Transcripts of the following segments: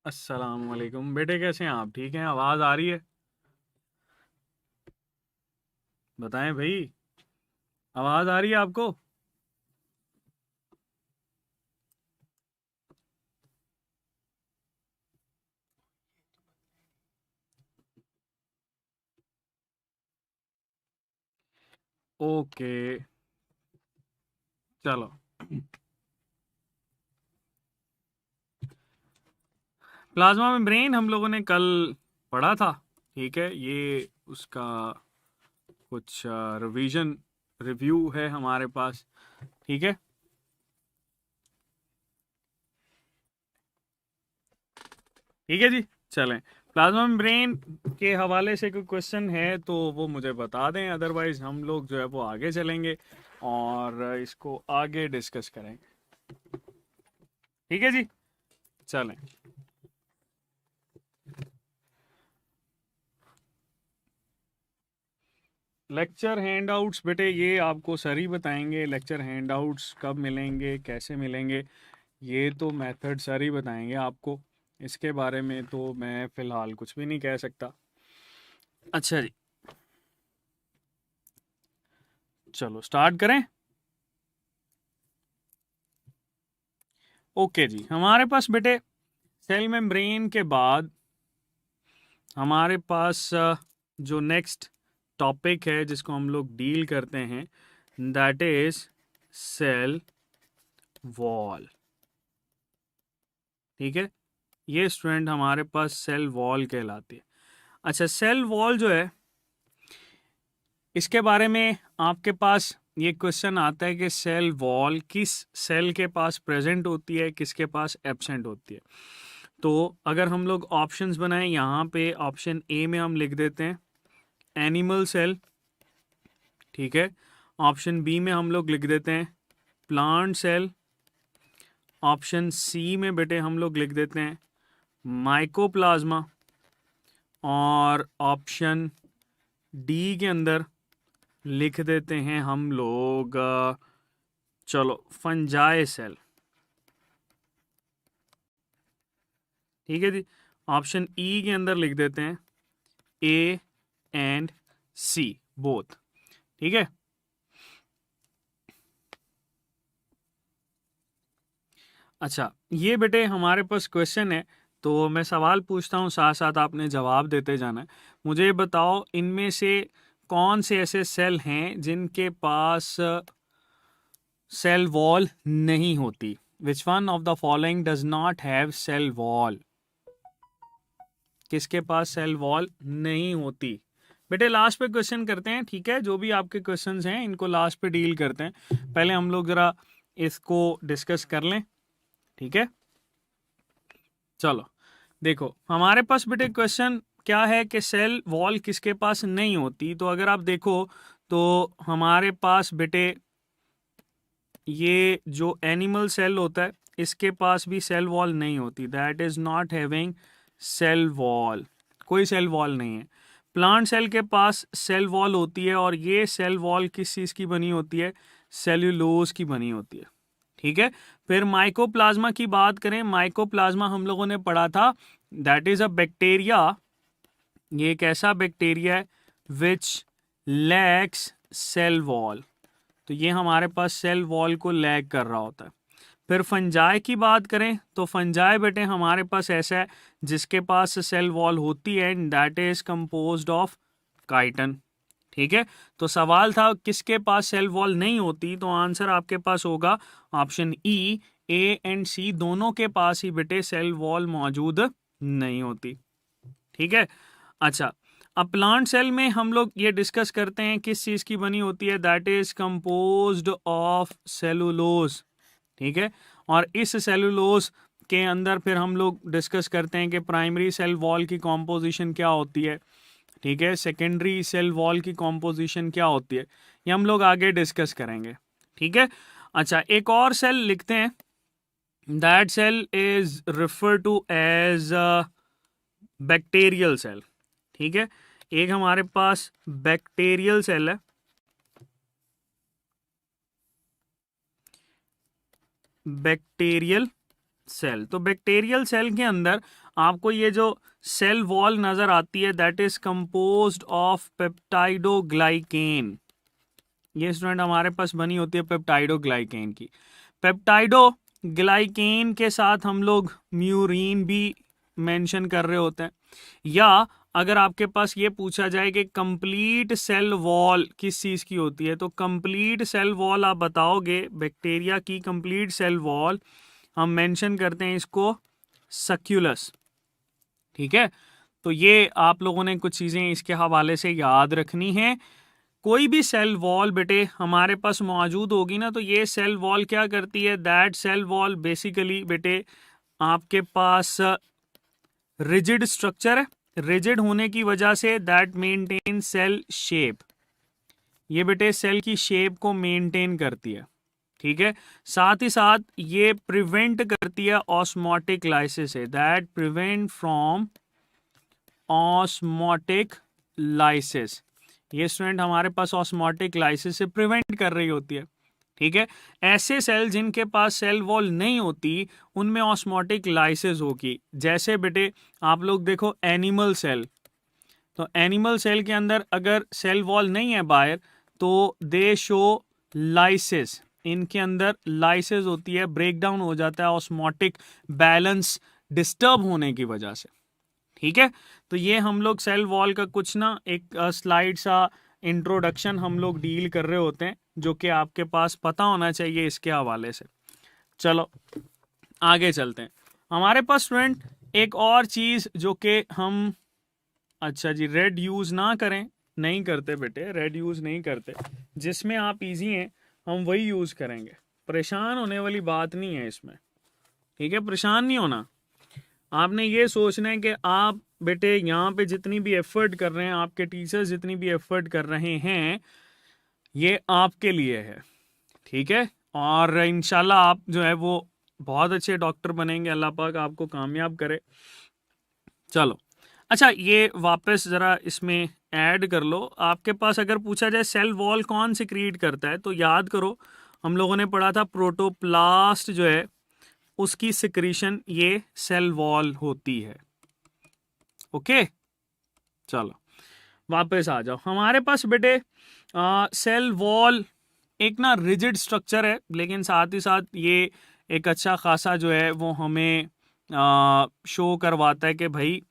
अस्सलाम वालेकुम बेटे, कैसे हैं आप? ठीक हैं? आवाज़ आ रही है? बताएं भाई, आवाज़ आ रही है आपको? ओके, चलो। प्लाज्मा मेम्ब्रेन हम लोगों ने कल पढ़ा था। ठीक है, ये उसका कुछ रिवीजन रिव्यू है हमारे पास। ठीक है, ठीक है जी। चलें, प्लाज्मा मेम्ब्रेन के हवाले से कोई क्वेश्चन है तो वो मुझे बता दें, अदरवाइज हम लोग जो है वो आगे चलेंगे और इसको आगे डिस्कस करेंगे। ठीक है जी, चलें। लेक्चर हैंडआउट्स बेटे, ये आपको सर ही बताएंगे। लेक्चर हैंडआउट्स कब मिलेंगे, कैसे मिलेंगे, ये तो मेथड सर ही बताएंगे आपको। इसके बारे में तो मैं फ़िलहाल कुछ भी नहीं कह सकता। अच्छा जी, चलो स्टार्ट करें। ओके जी, हमारे पास बेटे सेल मेम्ब्रेन के बाद हमारे पास जो नेक्स्ट टॉपिक है जिसको हम लोग डील करते हैं, दैट इज़ सेल वॉल। ठीक है, ये स्टूडेंट हमारे पास सेल वॉल कहलाती है। अच्छा, सेल वॉल जो है, इसके बारे में आपके पास ये क्वेश्चन आता है कि सेल वॉल किस सेल के पास प्रेजेंट होती है, किसके पास एब्सेंट होती है। तो अगर हम लोग ऑप्शंस बनाएं, यहाँ पे ऑप्शन ए में हम लिख देते हैं एनिमल सेल। ठीक है, ऑप्शन बी में हम लोग लिख देते हैं प्लांट सेल। ऑप्शन सी में बेटे हम लोग लिख देते हैं माइकोप्लाज्मा। और ऑप्शन डी के अंदर लिख देते हैं हम लोग चलो फंजाई सेल। ठीक है जी, ऑप्शन ई के अंदर लिख देते हैं ए एंड सी बोथ। ठीक है, अच्छा ये बेटे हमारे पास क्वेश्चन है, तो मैं सवाल पूछता हूँ, साथ साथ आपने जवाब देते जाना है। मुझे ये बताओ, इनमें से कौन से ऐसे सेल हैं जिनके पास सेल वॉल नहीं होती? Which one of the following does not have cell wall? किसके पास सेल वॉल नहीं होती? बेटे लास्ट पे क्वेश्चन करते हैं, ठीक है? जो भी आपके क्वेश्चंस हैं इनको लास्ट पे डील करते हैं। पहले हम लोग जरा इसको डिस्कस कर लें। ठीक है, चलो देखो हमारे पास बेटे क्वेश्चन क्या है कि सेल वॉल किसके पास नहीं होती। तो अगर आप देखो तो हमारे पास बेटे ये जो एनिमल सेल होता है इसके पास भी सेल वॉल नहीं होती, that is not having cell wall, कोई सेल वॉल नहीं है। प्लांट सेल के पास सेल वॉल होती है और ये सेल वॉल किस चीज़ की बनी होती है? सेल्यूलोज की बनी होती है। ठीक है, फिर माइकोप्लाज्मा की बात करें, माइकोप्लाज्मा हम लोगों ने पढ़ा था, दैट इज अ बैक्टीरिया। ये एक ऐसा बैक्टीरिया है विच लैक्स सेल वॉल, तो ये हमारे पास सेल वॉल को लैग कर रहा होता है। फिर फंजाई की बात करें तो फंजाई बेटे हमारे पास ऐसा है जिसके पास सेल वॉल होती है, and that is composed of chiton. ठीक है, तो सवाल था किसके पास सेल वॉल नहीं होती, तो आंसर आपके पास होगा ऑप्शन ई। ए एंड सी दोनों के पास ही बेटे सेल वॉल मौजूद नहीं होती। ठीक है, अच्छा अब प्लांट सेल में हम लोग ये डिस्कस करते हैं किस चीज़ की बनी होती है, that is composed of cellulose. ठीक है, और इस सेलुलोज के अंदर फिर हम लोग डिस्कस करते हैं कि प्राइमरी सेल वॉल की कॉम्पोजिशन क्या होती है। ठीक है, सेकेंडरी सेल वॉल की कॉम्पोजिशन क्या होती है, ये हम लोग आगे डिस्कस करेंगे। ठीक है, अच्छा एक और सेल लिखते हैं, that cell is refer to as bacterial cell. ठीक है, एक हमारे पास बैक्टीरियल सेल है, बैक्टीरियल सेल। तो बैक्टीरियल सेल के अंदर आपको ये जो सेल वॉल नजर आती है that is composed of peptidoglycan. ये स्टूडेंट हमारे पास बनी होती है पेप्टाइडोग्लाइकेन की। पेप्टाइडोग्लाइकेन के साथ हम लोग म्यूरिन भी मेंशन कर रहे होते हैं। या अगर आपके पास ये पूछा जाए कि कंप्लीट सेल वॉल किस चीज़ की होती है, तो कंप्लीट सेल वॉल आप बताओगे बैक्टीरिया की कंप्लीट सेल वॉल हम मेंशन करते हैं इसको सक्यूलस। ठीक है, तो ये आप लोगों ने कुछ चीज़ें इसके हवाले से याद रखनी है। कोई भी सेल वॉल बेटे हमारे पास मौजूद होगी ना, तो ये सेल वॉल क्या करती है, दैट सेल वॉल बेसिकली बेटे आपके पास रिजिड स्ट्रक्चर है। रिजिड होने की वजह say that maintain cell shape, ये बेटे सेल की शेप को मेंटेन करती है। ठीक है, साथ ही साथ ये प्रिवेंट करती है ऑस्मोटिक लाइसिस से, that prevent from osmotic lysis. ये स्टूडेंट हमारे पास ऑस्मोटिक लाइसिस से प्रिवेंट कर रही होती है। ठीक है, ऐसे सेल जिनके पास सेल वॉल नहीं होती उनमें ऑस्मोटिक लाइसिस होगी। जैसे बेटे आप लोग देखो एनिमल सेल, तो एनिमल सेल के अंदर अगर सेल वॉल नहीं है बाहर तो दे शो लाइसिस, इनके अंदर लाइसिस होती है, ब्रेक डाउन हो जाता है ऑस्मोटिक बैलेंस डिस्टर्ब होने की वजह से। ठीक है, तो ये हम लोग सेल वॉल का कुछ ना एक स्लाइड सा इंट्रोडक्शन हम लोग डील कर रहे होते हैं जो कि आपके पास पता होना चाहिए इसके हवाले से। चलो आगे चलते हैं। हमारे पास स्टूडेंट एक और चीज़ जो कि हम, अच्छा जी, रेड यूज़ ना करें, नहीं करते बेटे, रेड यूज़ नहीं करते, जिसमें आप इजी हैं हम वही यूज़ करेंगे, परेशान होने वाली बात नहीं है इसमें। ठीक है, परेशान नहीं होना, आपने ये सोचना है कि आप बेटे यहाँ पे जितनी भी एफर्ट कर रहे हैं, आपके टीचर्स जितनी भी एफर्ट कर रहे हैं, ये आपके लिए है। ठीक है, और इंशाल्लाह आप जो है वो बहुत अच्छे डॉक्टर बनेंगे, अल्लाह पाक आपको कामयाब करे। चलो अच्छा, ये वापस ज़रा इसमें ऐड कर लो। आपके पास अगर पूछा जाए सेल वॉल कौन सिक्रीट करता है, तो याद करो हम लोगों ने पढ़ा था प्रोटोप्लास्ट जो है उसकी सिक्रीशन ये सेल वॉल होती है। ओके, चलो वापस आ जाओ। हमारे पास बेटे सेल वॉल एक ना रिजिड स्ट्रक्चर है, लेकिन साथ ही साथ ये एक अच्छा खासा जो है वो हमें शो करवाता है कि भाई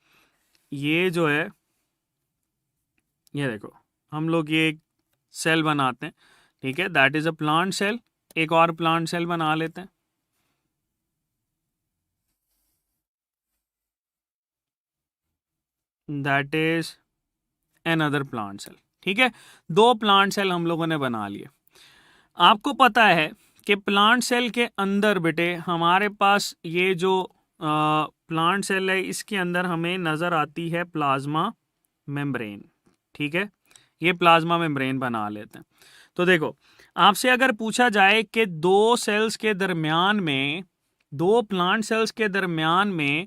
ये जो है, ये देखो हम लोग ये एक सेल बनाते हैं। ठीक है, that is a plant cell. एक और प्लांट सेल बना लेते हैं, that is another plant cell. ठीक है, दो प्लांट सेल हम लोगों ने बना लिए। आपको पता है कि प्लांट सेल के अंदर बेटे हमारे पास ये जो प्लांट सेल है इसके अंदर हमें नज़र आती है प्लाज्मा मेम्ब्रेन। ठीक है, ये प्लाज्मा मेम्ब्रेन बना लेते हैं। तो देखो आपसे अगर पूछा जाए कि दो सेल्स के दरमियान में, दो प्लांट सेल्स के दरमियान में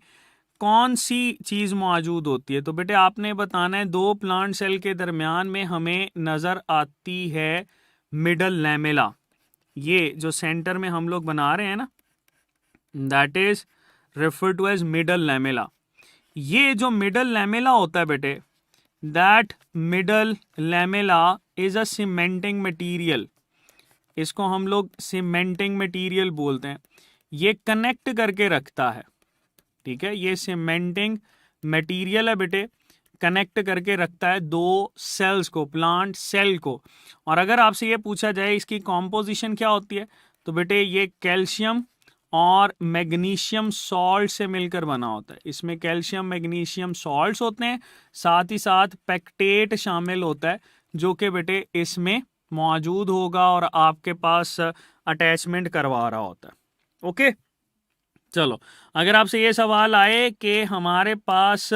कौन सी चीज़ मौजूद होती है, तो बेटे आपने बताना है दो प्लांट सेल के दरमियान में हमें नज़र आती है मिडल लैमेला। ये जो सेंटर में हम लोग बना रहे हैं ना, that is refer to as middle lamella. ये जो मिडल लैमेला होता है बेटे, that middle lamella is a cementing material. इसको हम लोग सीमेंटिंग मटेरियल बोलते हैं। ये कनेक्ट करके रखता है। ठीक है, ये सीमेंटिंग मटेरियल है बेटे, कनेक्ट करके रखता है दो सेल्स को, प्लांट सेल को। और अगर आपसे ये पूछा जाए इसकी कॉम्पोजिशन क्या होती है, तो बेटे ये कैल्शियम और मैग्नीशियम सॉल्ट से मिलकर बना होता है। इसमें कैल्शियम मैग्नीशियम सॉल्ट्स होते हैं, साथ ही साथ पेक्टेट शामिल होता है जो कि बेटे इसमें मौजूद होगा और आपके पास अटैचमेंट करवा रहा होता है। ओके, चलो अगर आपसे ये सवाल आए कि हमारे पास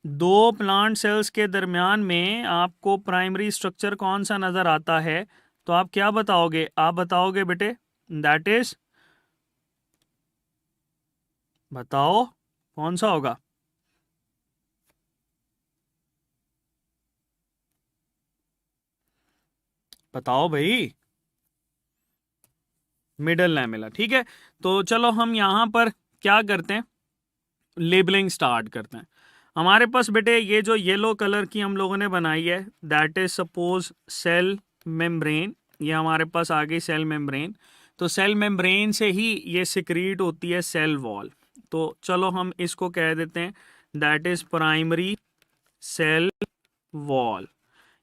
दो प्लांट सेल्स के दरमियान में आपको प्राइमरी स्ट्रक्चर कौन सा नजर आता है, तो आप क्या बताओगे? आप बताओगे बेटे दैट इज, बताओ कौन सा होगा? बताओ भाई, मिडल लैमेला। ठीक है, तो चलो हम यहां पर क्या करते हैं, लेबलिंग स्टार्ट करते हैं। हमारे पास बेटे ये जो येलो कलर की हम लोगों ने बनाई है, that is suppose cell membrane. ये हमारे पास आ गई सेल मेम्ब्रेन। तो सेल मेम्ब्रेन से ही ये सिक्रीट होती है सेल वॉल। तो चलो हम इसको कह देते हैं that is primary cell wall.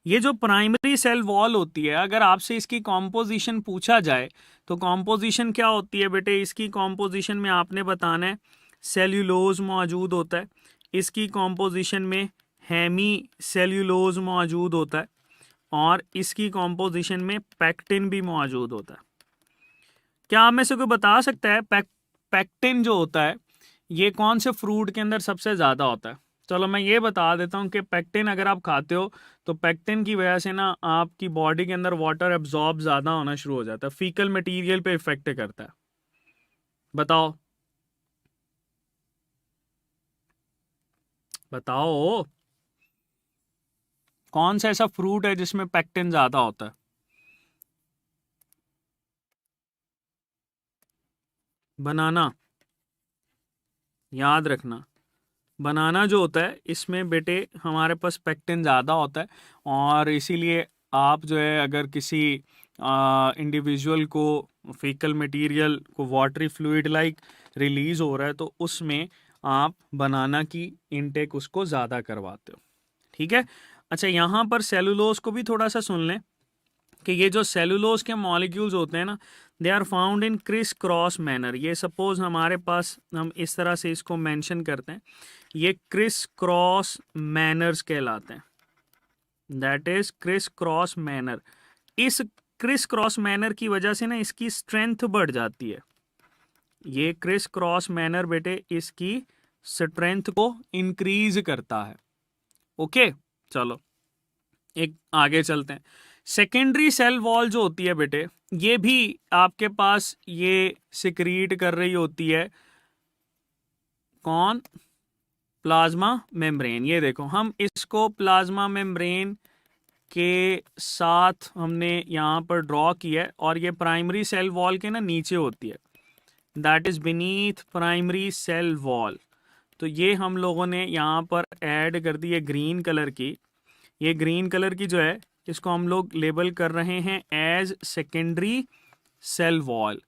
ये जो प्राइमरी सेल वॉल होती है, अगर आपसे इसकी कॉम्पोजिशन पूछा जाए तो कॉम्पोजिशन क्या होती है बेटे? इसकी कॉम्पोजिशन में आपने बताना है सेल्यूलोज मौजूद होता है, इसकी कॉम्पोजिशन में हेमी सेल्यूलोज मौजूद होता है, और इसकी कॉम्पोजिशन में पैक्टिन भी मौजूद होता है। क्या आप में से कोई बता सकता है पैक्टिन जो होता है ये कौन से फ्रूट के अंदर सबसे ज़्यादा होता है? चलो मैं ये बता देता हूँ कि पैक्टिन अगर आप खाते हो तो पैक्टिन की वजह से ना आपकी बॉडी के अंदर वाटर एब्जॉर्ब ज़्यादा होना शुरू हो जाता है, फीकल मटेरियल पे इफेक्ट करता है। बताओ बताओ कौन सा ऐसा फ्रूट है जिसमें पैक्टिन ज़्यादा होता है? बनाना। याद रखना, बनाना जो होता है इसमें बेटे हमारे पास पेक्टिन ज़्यादा होता है, और इसीलिए आप जो है अगर किसी इंडिविजुअल को फीकल मटेरियल को वाटरी फ्लूइड लाइक रिलीज़ हो रहा है तो उसमें आप बनाना की इनटेक उसको ज़्यादा करवाते हो। ठीक है। अच्छा, यहाँ पर सेलुलोज को भी थोड़ा सा सुन लें कि ये जो सेलुलोज के मॉलिक्यूल्स होते हैं ना, they are found in criss cross manner. ये सपोज हमारे पास हम इस तरह से इसको मेंशन करते हैं, ये क्रिस क्रॉस मैनर्स कहलाते हैं, that is Chris cross manner. इस क्रिस क्रॉस मैनर की वजह से ना इसकी स्ट्रेंथ बढ़ जाती है। ये क्रिस क्रॉस मैनर बेटे इसकी स्ट्रेंथ को इंक्रीज करता है। ओके, चलो एक आगे चलते हैं। सेकेंडरी सेल वॉल जो होती है बेटे, ये भी आपके पास ये सिक्रीट कर रही होती है कौन? Plasma membrane. ये देखो हम इसको प्लाज्मा मेम्ब्रेन के साथ हमने यहाँ पर ड्रॉ किया है, और ये प्राइमरी सेल वॉल के ना नीचे होती है, that is beneath primary cell wall. तो ये हम लोगों ने यहाँ पर ऐड कर दी है ग्रीन कलर की। ये ग्रीन कलर की जो है इसको हम लोग लेबल कर रहे हैं एज सेकेंडरी सेल वॉल।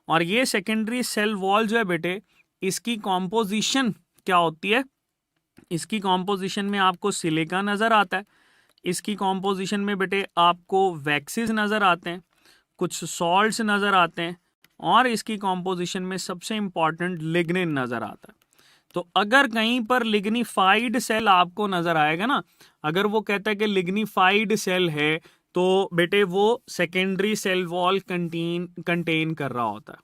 और ये सेकेंडरी सेल वॉल जो है बेटे, इसकी कॉम्पोजिशन क्या होती है? इसकी कॉम्पोजिशन में आपको सिलिका नज़र आता है, इसकी कॉम्पोजिशन में बेटे आपको वैक्सीज नज़र आते हैं, कुछ सॉल्ट्स नज़र आते हैं, और इसकी कॉम्पोजिशन में सबसे इंपॉर्टेंट लिग्निन नज़र आता है। तो अगर कहीं पर लिग्निफाइड सेल आपको नजर आएगा ना, अगर वो कहता है कि लिग्निफाइड सेल है, तो बेटे वो सेकेंडरी सेल वॉल कंटेन कर रहा होता है।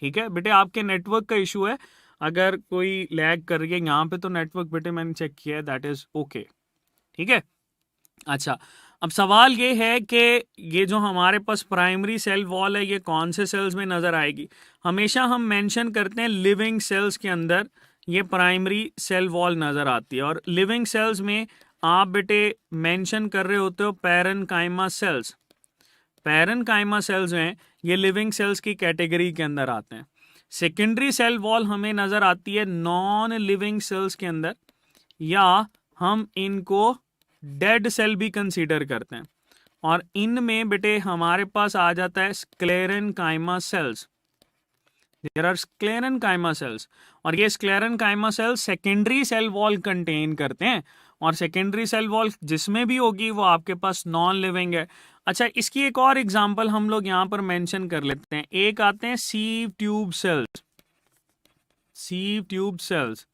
ठीक है बेटे, आपके नेटवर्क का इशू है, अगर कोई लैग कर रही है यहाँ पे तो नेटवर्क बेटे मैंने चेक किया है, दैट इज ओके। ठीक है। अच्छा, अब सवाल ये है कि ये जो हमारे पास प्राइमरी सेल वॉल है ये कौन से सेल्स में नज़र आएगी? हमेशा हम मेंशन करते हैं लिविंग सेल्स के अंदर ये प्राइमरी सेल वॉल नज़र आती है, और लिविंग सेल्स में आप बेटे मेंशन कर रहे होते हो पैरेनकाइमा सेल्स। पैरेनकाइमा सेल्स हैं ये लिविंग सेल्स की कैटेगरी के अंदर आते हैं। सेकेंडरी सेल वॉल हमें नज़र आती है नॉन लिविंग सेल्स के अंदर, या हम इनको डेड सेल भी कंसीडर करते हैं, और इनमें बेटे हमारे पास आ जाता है sclerenchyma cells. There are sclerenchyma cells, और ये sclerenchyma cells secondary cell wall contain करते हैं, और सेकेंडरी सेल वॉल जिसमें भी होगी वो आपके पास नॉन लिविंग है। अच्छा, इसकी एक और एग्जांपल हम लोग यहाँ पर मेंशन कर लेते हैं। एक आते हैं sieve tube cells. Sieve tube cells,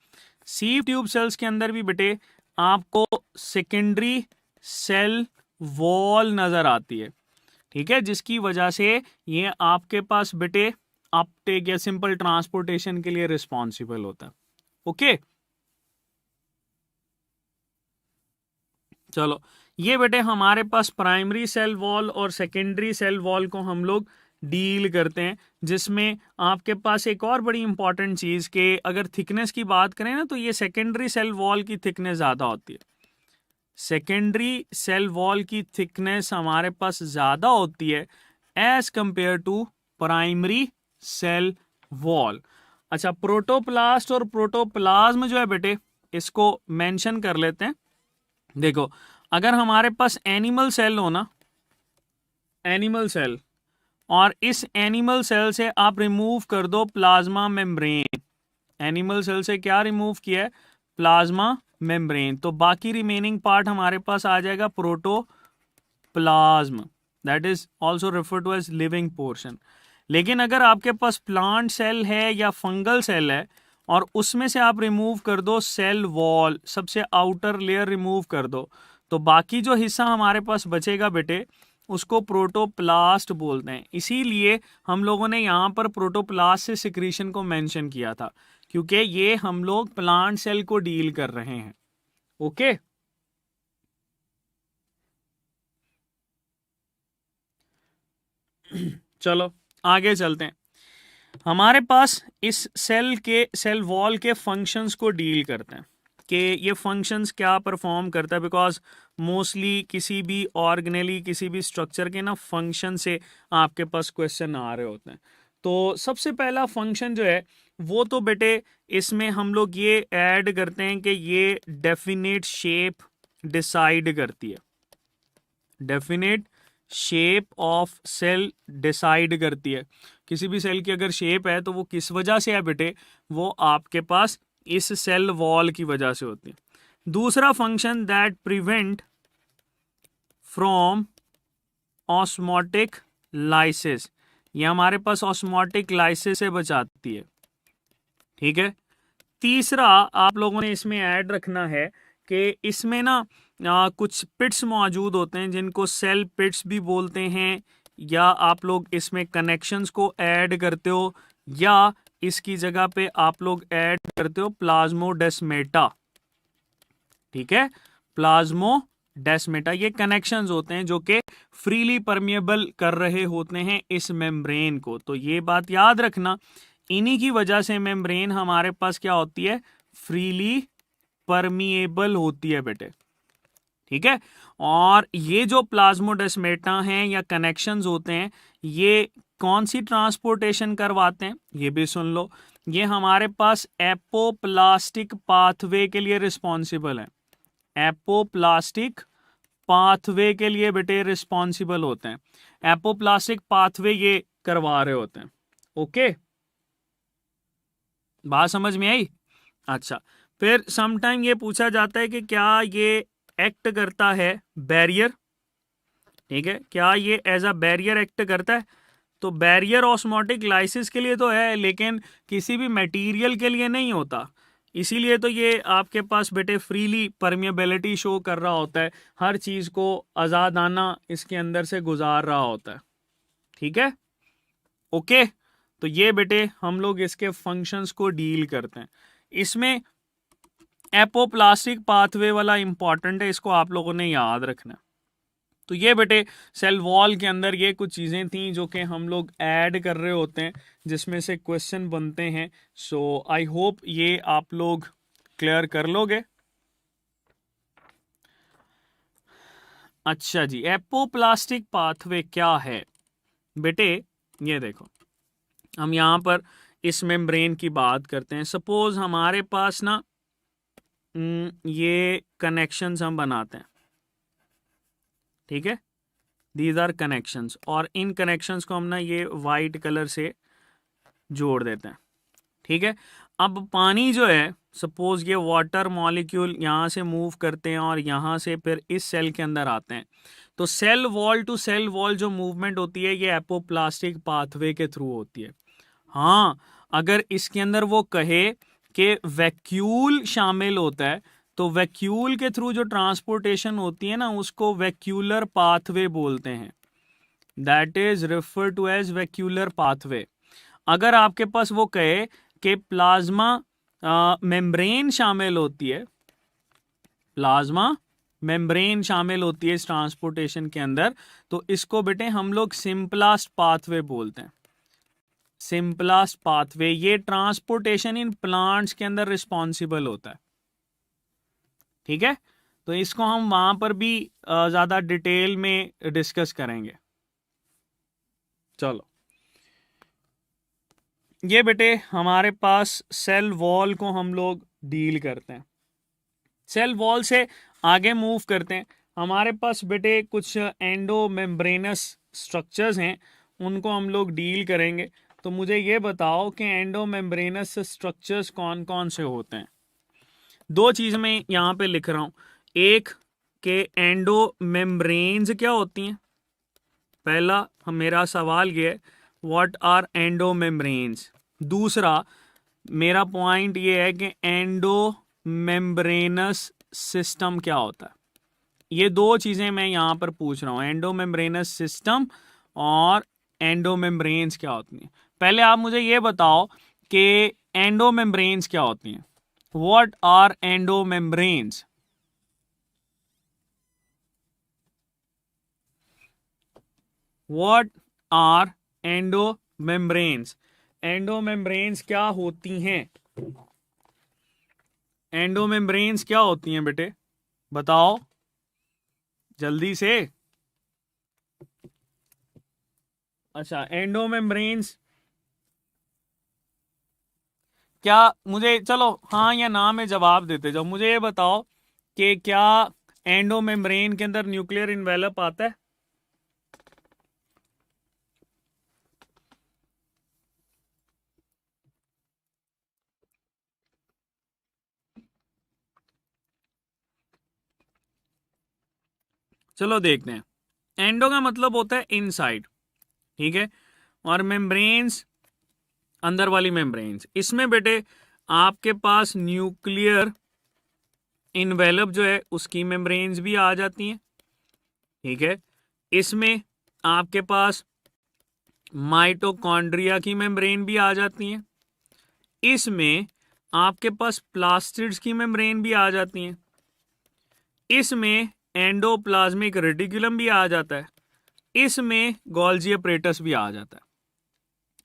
sieve tube cells के अंदर भी बेटे आपको सेकेंडरी सेल वॉल नजर आती है। ठीक है, जिसकी वजह से ये आपके पास बेटे अपटेक या सिंपल ट्रांसपोर्टेशन के लिए रिस्पॉन्सिबल होता है। ओके, चलो ये बेटे हमारे पास प्राइमरी सेल वॉल और सेकेंडरी सेल वॉल को हम लोग डील करते हैं, जिसमें आपके पास एक और बड़ी इंपॉर्टेंट चीज़ कि अगर थिकनेस की बात करें ना तो ये सेकेंडरी सेल वॉल की थिकनेस ज़्यादा होती है। सेकेंडरी सेल वॉल की थिकनेस हमारे पास ज़्यादा होती है as compare to primary cell wall. अच्छा, प्रोटोप्लास्ट और प्रोटोप्लाज्म जो है बेटे, इसको मेंशन कर लेते हैं। देखो, अगर हमारे पास एनिमल सेल हो ना, एनिमल सेल, और इस एनिमल सेल से आप रिमूव कर दो प्लाज्मा मेम्ब्रेन, एनिमल सेल से क्या रिमूव किया है, प्लाज्मा मेम्ब्रेन, तो बाकी रिमेनिंग पार्ट हमारे पास आ जाएगा protoplasm, that is also refer to as living portion. लेकिन अगर आपके पास प्लांट सेल है या फंगल सेल है और उसमें से आप रिमूव कर दो सेल वॉल, सबसे आउटर लेयर रिमूव कर दो, तो बाकी जो हिस्सा हमारे पास बचेगा बेटे, उसको प्रोटोप्लास्ट बोलते हैं। इसीलिए हम लोगों ने यहाँ पर प्रोटोप्लास्ट से सिक्रीशन को मेंशन किया था, क्योंकि ये हम लोग प्लांट सेल को डील कर रहे हैं। ओके, चलो आगे चलते हैं। हमारे पास इस सेल वॉल के फंक्शंस को डील करते हैं कि ये फंक्शंस क्या परफॉर्म करता है, बिकॉज मोस्टली किसी भी ऑर्गेनेली, किसी भी स्ट्रक्चर के ना फंक्शन से आपके पास क्वेश्चन आ रहे होते हैं। तो सबसे पहला फंक्शन जो है वो तो बेटे इसमें हम लोग ये ऐड करते हैं कि ये डेफिनेट शेप डिसाइड करती है, definite shape of cell decide करती है। किसी भी सेल की अगर शेप है तो वो किस वजह से है बेटे, वो आपके पास इस सेल वॉल की वजह से होती है। दूसरा function that prevent from osmotic lysis, ये हमारे पास ऑस्मोटिक लाइसिस से बचाती है। ठीक है। तीसरा आप लोगों ने इसमें ऐड रखना है कि इसमें ना कुछ पिट्स मौजूद होते हैं जिनको सेल पिट्स भी बोलते हैं, या आप लोग इसमें कनेक्शंस को ऐड करते हो, या इसकी जगह पे आप लोग ऐड करते हो प्लाज्मोडेस्मेटा। ठीक है, प्लाज्मोडेस्मेटा, ये कनेक्शंस होते हैं जो कि फ्रीली परमिएबल कर रहे होते हैं इस मेम्ब्रेन को। तो ये बात याद रखना, इन्हीं की वजह से मेम्ब्रेन हमारे पास क्या होती है, फ्रीली परमिएबल होती है बेटे। ठीक है। और ये जो प्लाज्मोडेस्मेटा हैं या कनेक्शंस होते हैं, ये कौन सी ट्रांसपोर्टेशन करवाते हैं, ये भी सुन लो। ये हमारे पास एपोप्लास्टिक पाथवे के लिए रिस्पॉन्सिबल है, एपोप्लास्टिक पाथवे के लिए बेटे रिस्पॉन्सिबल होते हैं, एपोप्लास्टिक पाथवे ये करवा रहे होते हैं। ओके, बात समझ में आई। अच्छा, फिर समटाइम ये पूछा जाता है कि क्या ये एक्ट करता है बैरियर। ठीक है, क्या ये एज अ बैरियर एक्ट करता है, तो बैरियर ऑस्मोटिक लाइसिस के लिए तो है, लेकिन किसी भी मटेरियल के लिए नहीं होता। इसीलिए तो ये आपके पास बेटे फ्रीली परमिएबिलिटी शो कर रहा होता है, हर चीज को आजादाना इसके अंदर से गुजार रहा होता है। ठीक है, ओके। तो ये बेटे हम लोग इसके फंक्शंस को डील करते हैं। इसमें एपोप्लास्टिक पाथवे वाला इंपॉर्टेंट है, इसको आप लोगों ने याद रखना। तो ये बेटे सेल वॉल के अंदर ये कुछ चीज़ें थी जो कि हम लोग ऐड कर रहे होते हैं, जिसमें से क्वेश्चन बनते हैं। सो आई होप ये आप लोग क्लियर कर लोगे। अच्छा जी, एपोप्लास्टिक पाथवे क्या है बेटे, ये देखो, हम यहाँ पर इस मेम्ब्रेन की बात करते हैं। सपोज हमारे पास ना ये कनेक्शंस हम बनाते हैं। ठीक है, दीज आर कनेक्शंस, और इन कनेक्शंस को हम ना ये वाइट कलर से जोड़ देते हैं। ठीक है, अब पानी जो है, सपोज ये वाटर मॉलिक्यूल यहाँ से मूव करते हैं और यहाँ से फिर इस सेल के अंदर आते हैं, तो cell wall to cell wall जो मूवमेंट होती है ये एपोप्लास्टिक पाथवे के थ्रू होती है। हाँ, अगर इसके अंदर वो कहे कि वैक्यूल शामिल होता है, तो वैक्यूल के थ्रू जो ट्रांसपोर्टेशन होती है ना, उसको वैक्यूलर पाथवे बोलते हैं, that is refer to as vacuolar pathway. अगर आपके पास वो कहे कि प्लाज्मा मेम्ब्रेन शामिल होती है, प्लाज्मा मेम्ब्रेन शामिल होती है इस ट्रांसपोर्टेशन के अंदर, तो इसको बेटे हम लोग सिंपलास्ट पाथवे बोलते हैं, सिंपलास्ट पाथवे। ये ट्रांसपोर्टेशन इन प्लांट्स के अंदर रिस्पॉन्सिबल होता है। ठीक है, तो इसको हम वहां पर भी ज्यादा डिटेल में डिस्कस करेंगे। चलो ये बेटे हमारे पास सेल वॉल को हम लोग डील करते हैं। सेल वॉल से आगे मूव करते हैं। हमारे पास बेटे कुछ एंडो मेम्ब्रेनस स्ट्रक्चर्स हैं, उनको हम लोग डील करेंगे। तो मुझे ये बताओ कि एंडो मेम्ब्रेनस स्ट्रक्चर्स कौन कौन से होते हैं। दो चीज़ मैं यहाँ पे लिख रहा हूँ। एक के एंडो मेम्ब्रेन्स क्या होती हैं। पहला मेरा सवाल ये है, व्हाट आर एंडो मेम्ब्रेन्स। दूसरा मेरा पॉइंट ये है कि एंडो मेम्ब्रेनस सिस्टम क्या होता है। ये दो चीज़ें मैं यहाँ पर पूछ रहा हूँ, एंडो मेम्ब्रेनस सिस्टम और एंडो मेम्ब्रेन्स क्या होती हैं। पहले आप मुझे ये बताओ कि एंडो मेम्ब्रेन्स क्या होती हैं। What are endo membranes. What are endo membranes. Endo membranes क्या होती हैं। एंडो मेम्ब्रेन्स क्या होती हैं बेटे, बताओ जल्दी से। अच्छा, एंडो मेम्ब्रेन्स क्या, मुझे चलो हाँ या ना में जवाब देते जाओ। मुझे ये बताओ कि क्या एंडो मेम्ब्रेन के अंदर न्यूक्लियर इन्वेलप आता है। चलो देखते हैं। एंडो का मतलब होता है इनसाइड, ठीक है, और मेम्ब्रेन्स अंदर वाली मेम्ब्रेन्स। इसमें बेटे आपके पास न्यूक्लियर इन्वेलप जो है उसकी मेम्ब्रेन्स भी आ जाती हैं, ठीक है। इसमें आपके पास माइटोकॉन्ड्रिया की मेम्ब्रेन भी आ जाती हैं। इसमें आपके पास प्लास्टिड्स की मेम्ब्रेन भी आ जाती हैं। इसमें एंडोप्लाज्मिक रेटिकुलम भी आ जाता है। इसमें गोल्जी अपरेटस भी आ जाता है।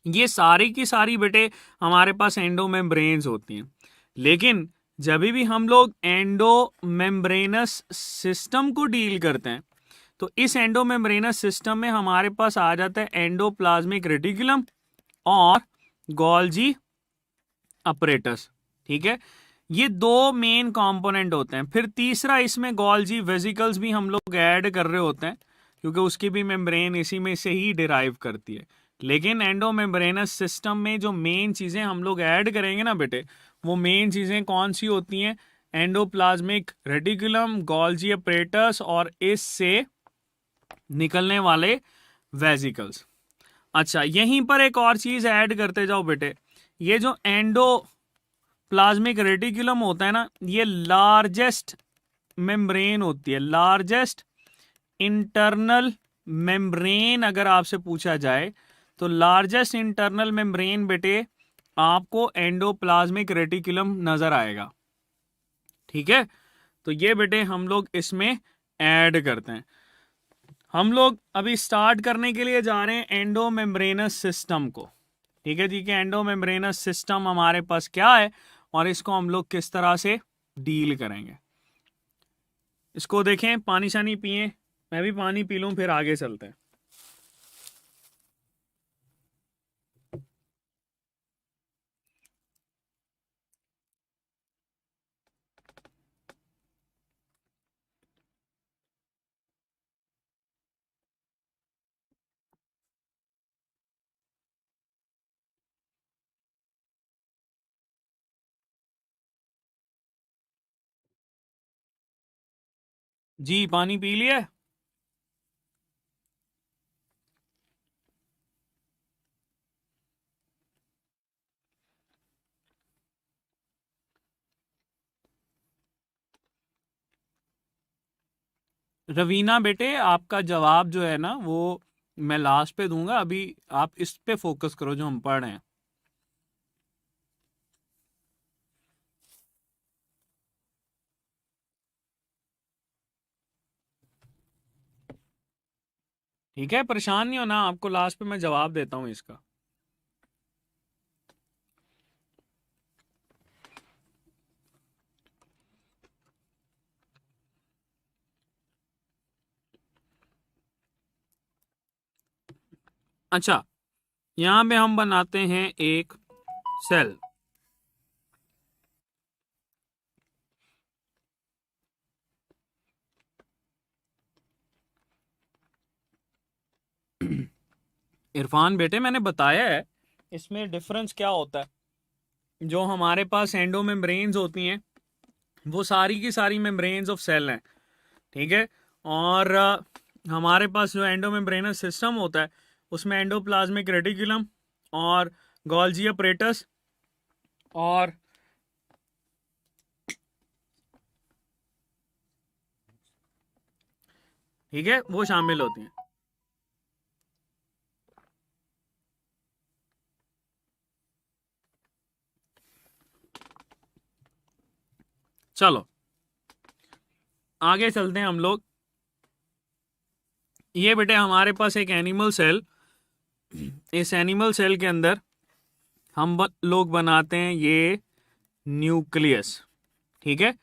ये सारी की सारी बेटे हमारे पास एंडो मेम्ब्रेन्स होती हैं। लेकिन जब भी हम लोग एंडो मेम्ब्रेनस सिस्टम को डील करते हैं तो इस एंडो मेम्ब्रेनस सिस्टम में हमारे पास आ जाता है एंडोप्लाज्मिक रेटिकुलम और गोल्जी अपरेटस, ठीक है। ये दो मेन कंपोनेंट होते हैं। फिर तीसरा इसमें गोल्जी वेसिकल्स भी हम लोग ऐड कर रहे होते हैं, क्योंकि उसकी भी मेम्ब्रेन इसी में से ही डिराइव करती है। लेकिन एंडो मेम्ब्रेनस सिस्टम में जो मेन चीज़ें हम लोग ऐड करेंगे ना बेटे, वो मेन चीज़ें कौन सी होती हैं। एंडोप्लाज्मिक रेटिकुलम, गोल्जी अपरेटस और इससे निकलने वाले वेसिकल्स। अच्छा, यहीं पर एक और चीज़ ऐड करते जाओ बेटे। ये जो एंडो प्लाज्मिक रेटिकुलम होता है ना, ये लार्जेस्ट मेम्ब्रेन होती है, लार्जेस्ट इंटरनल मेम्ब्रेन। अगर आपसे पूछा जाए तो लार्जेस्ट इंटरनल मेम्ब्रेन बेटे आपको एंडोप्लाज्मिक रेटिकुलम नजर आएगा, ठीक है। तो ये बेटे हम लोग इसमें ऐड करते हैं। हम लोग अभी स्टार्ट करने के लिए जा रहे हैं एंडो मेम्ब्रेनस सिस्टम को, ठीक है जी। कि एंडो मेम्ब्रेनस सिस्टम हमारे पास क्या है और इसको हम लोग किस तरह से डील करेंगे। इसको देखें, पानी शानी पिए, मैं भी पानी पी लूं, फिर आगे चलते हैं। जी पानी पी लिया। रवीना बेटे आपका जवाब जो है ना वो मैं लास्ट पे दूंगा, अभी आप इस पे फोकस करो जो हम पढ़ रहे हैं। ठीक है, परेशान नहीं होना, आपको लास्ट पे मैं जवाब देता हूं इसका। अच्छा, यहां पे हम बनाते हैं एक सेल। इरफान बेटे, मैंने बताया है इसमें डिफरेंस क्या होता है। जो हमारे पास एंडो मेम्ब्रेन्स होती हैं वो सारी की सारी मेम्ब्रेन्स ऑफ सेल हैं, ठीक है। और हमारे पास जो एंडो मेम्ब्रेनस सिस्टम होता है उसमें एंडोप्लाज्मिक रेटिकुलम और गोल्जी अपरेटस और ठीक है वो शामिल होती हैं। चलो आगे चलते हैं हम लोग। ये बेटे हमारे पास एक एनिमल सेल, इस एनिमल सेल के अंदर हम लोग बनाते हैं ये न्यूक्लियस, ठीक है।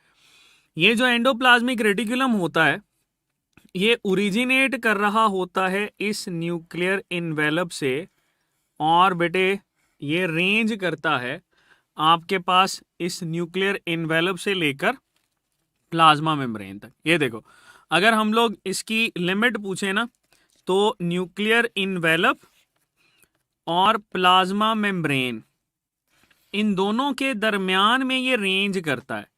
ये जो एंडोप्लाज्मिक रेटिकुलम होता है ये ओरिजिनेट कर रहा होता है इस न्यूक्लियर इन्वेलप से, और बेटे ये रेंज करता है आपके पास इस न्यूक्लियर इन्वेलप से लेकर प्लाज्मा मेम्ब्रेन तक। ये देखो, अगर हम लोग इसकी लिमिट पूछे ना तो न्यूक्लियर इन्वेलप और प्लाज्मा मेम्ब्रेन इन दोनों के दरमियान में ये रेंज करता है।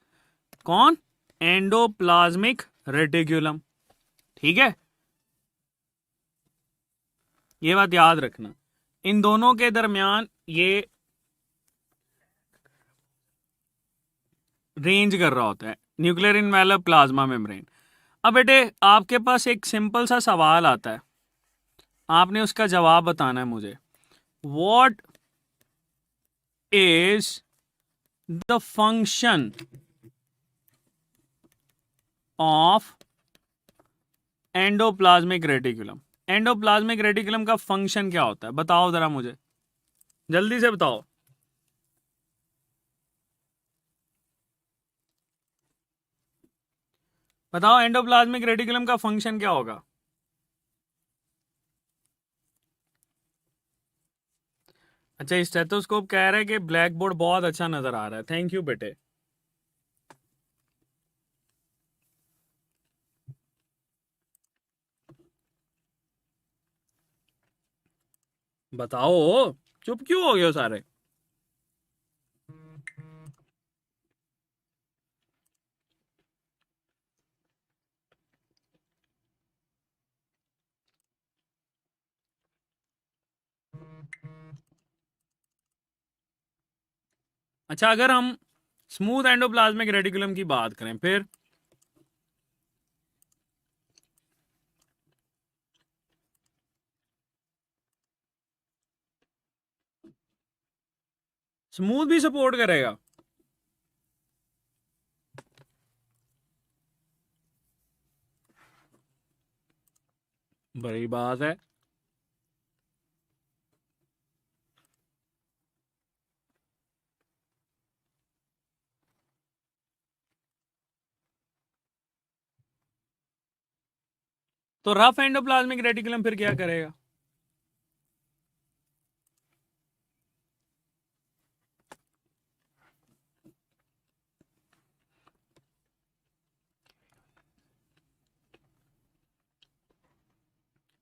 कौन? एंडोप्लाज्मिक रेटिकुलम, ठीक है। ये बात याद रखना, इन दोनों के दरमियान ये रेंज कर रहा होता है, न्यूक्लियर इन्वेलप प्लाज्मा मेम्ब्रेन। अब बेटे आपके पास एक सिंपल सा सवाल आता है, आपने उसका जवाब बताना है मुझे। What is the function of endoplasmic reticulum? Endoplasmic reticulum का फंक्शन क्या होता है बताओ जरा मुझे, जल्दी से बताओ। बताओ एंडोप्लाज्मिक रेटिकुलम का फंक्शन क्या होगा? अच्छा, स्टेथोस्कोप कह रहा है कि ब्लैक बोर्ड बहुत अच्छा नजर आ रहा है, थैंक यू बेटे। बताओ, चुप क्यों हो गए हो सारे? अच्छा, अगर हम स्मूथ एंडोप्लाज्मिक रेटिकुलम की बात करें फिर? स्मूथ भी सपोर्ट करेगा? बड़ी बात है। तो रफ एंडोप्लाज्मिक रेटिकुलम फिर क्या करेगा?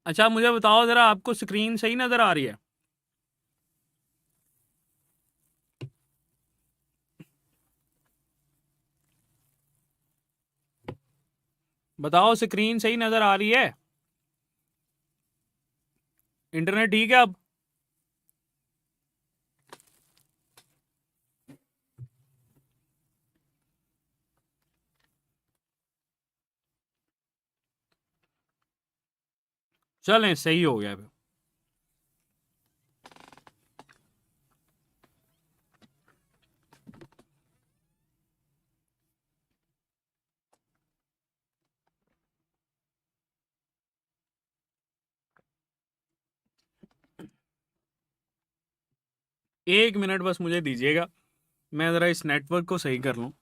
अच्छा मुझे बताओ जरा, आपको स्क्रीन सही नजर आ रही है? बताओ स्क्रीन सही नजर आ रही है? इंटरनेट ठीक है अब? चलें, सही हो गया। एक मिनट बस मुझे दीजिएगा, मैं ज़रा इस नेटवर्क को सही कर लूँ।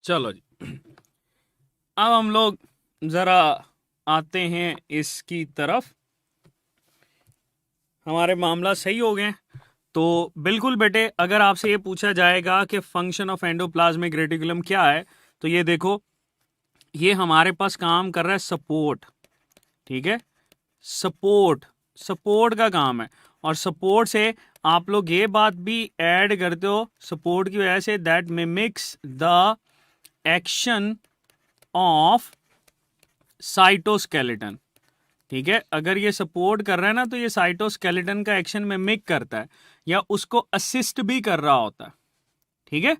चलो जी, अब हम लोग जरा आते हैं इसकी तरफ। हमारे मामला सही हो गए। तो बिल्कुल बेटे, अगर आपसे ये पूछा जाएगा कि फंक्शन ऑफ एंडोप्लाज्मिक रेटिकुलम क्या है, तो ये देखो, ये हमारे पास काम कर रहा है सपोर्ट। ठीक है, सपोर्ट, सपोर्ट का काम है। और सपोर्ट से आप लोग ये बात भी ऐड करते हो, सपोर्ट की वजह से, that mimics the action of cytoskeleton. ठीक है, अगर ये सपोर्ट कर रहा है ना, तो ये साइटोस्केलेटन का एक्शन मिमिक करता है या उसको असिस्ट भी कर रहा होता है। ठीक है,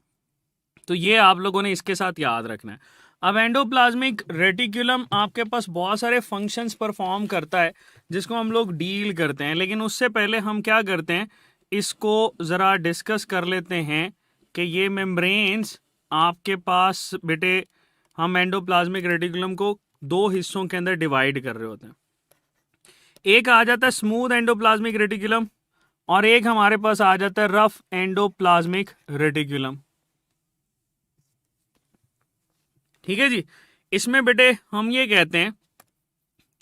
तो ये आप लोगों ने इसके साथ याद रखना है। अब एंडोप्लाज्मिक रेटिकुलम आपके पास बहुत सारे फंक्शंस परफॉर्म करता है जिसको हम लोग डील करते हैं, लेकिन उससे पहले हम क्या करते हैं, इसको ज़रा डिस्कस कर लेते हैं कि ये मेम्ब्रेन्स आपके पास बेटे, हम एंडोप्लाज्मिक रेटिकुलम को दो हिस्सों के अंदर डिवाइड कर रहे होते हैं। एक आ जाता है स्मूथ एंडोप्लाज्मिक रेटिकुलम और एक हमारे पास आ जाता है रफ एंडोप्लाज्मिक रेटिकुलम। ठीक है जी, इसमें बेटे हम ये कहते हैं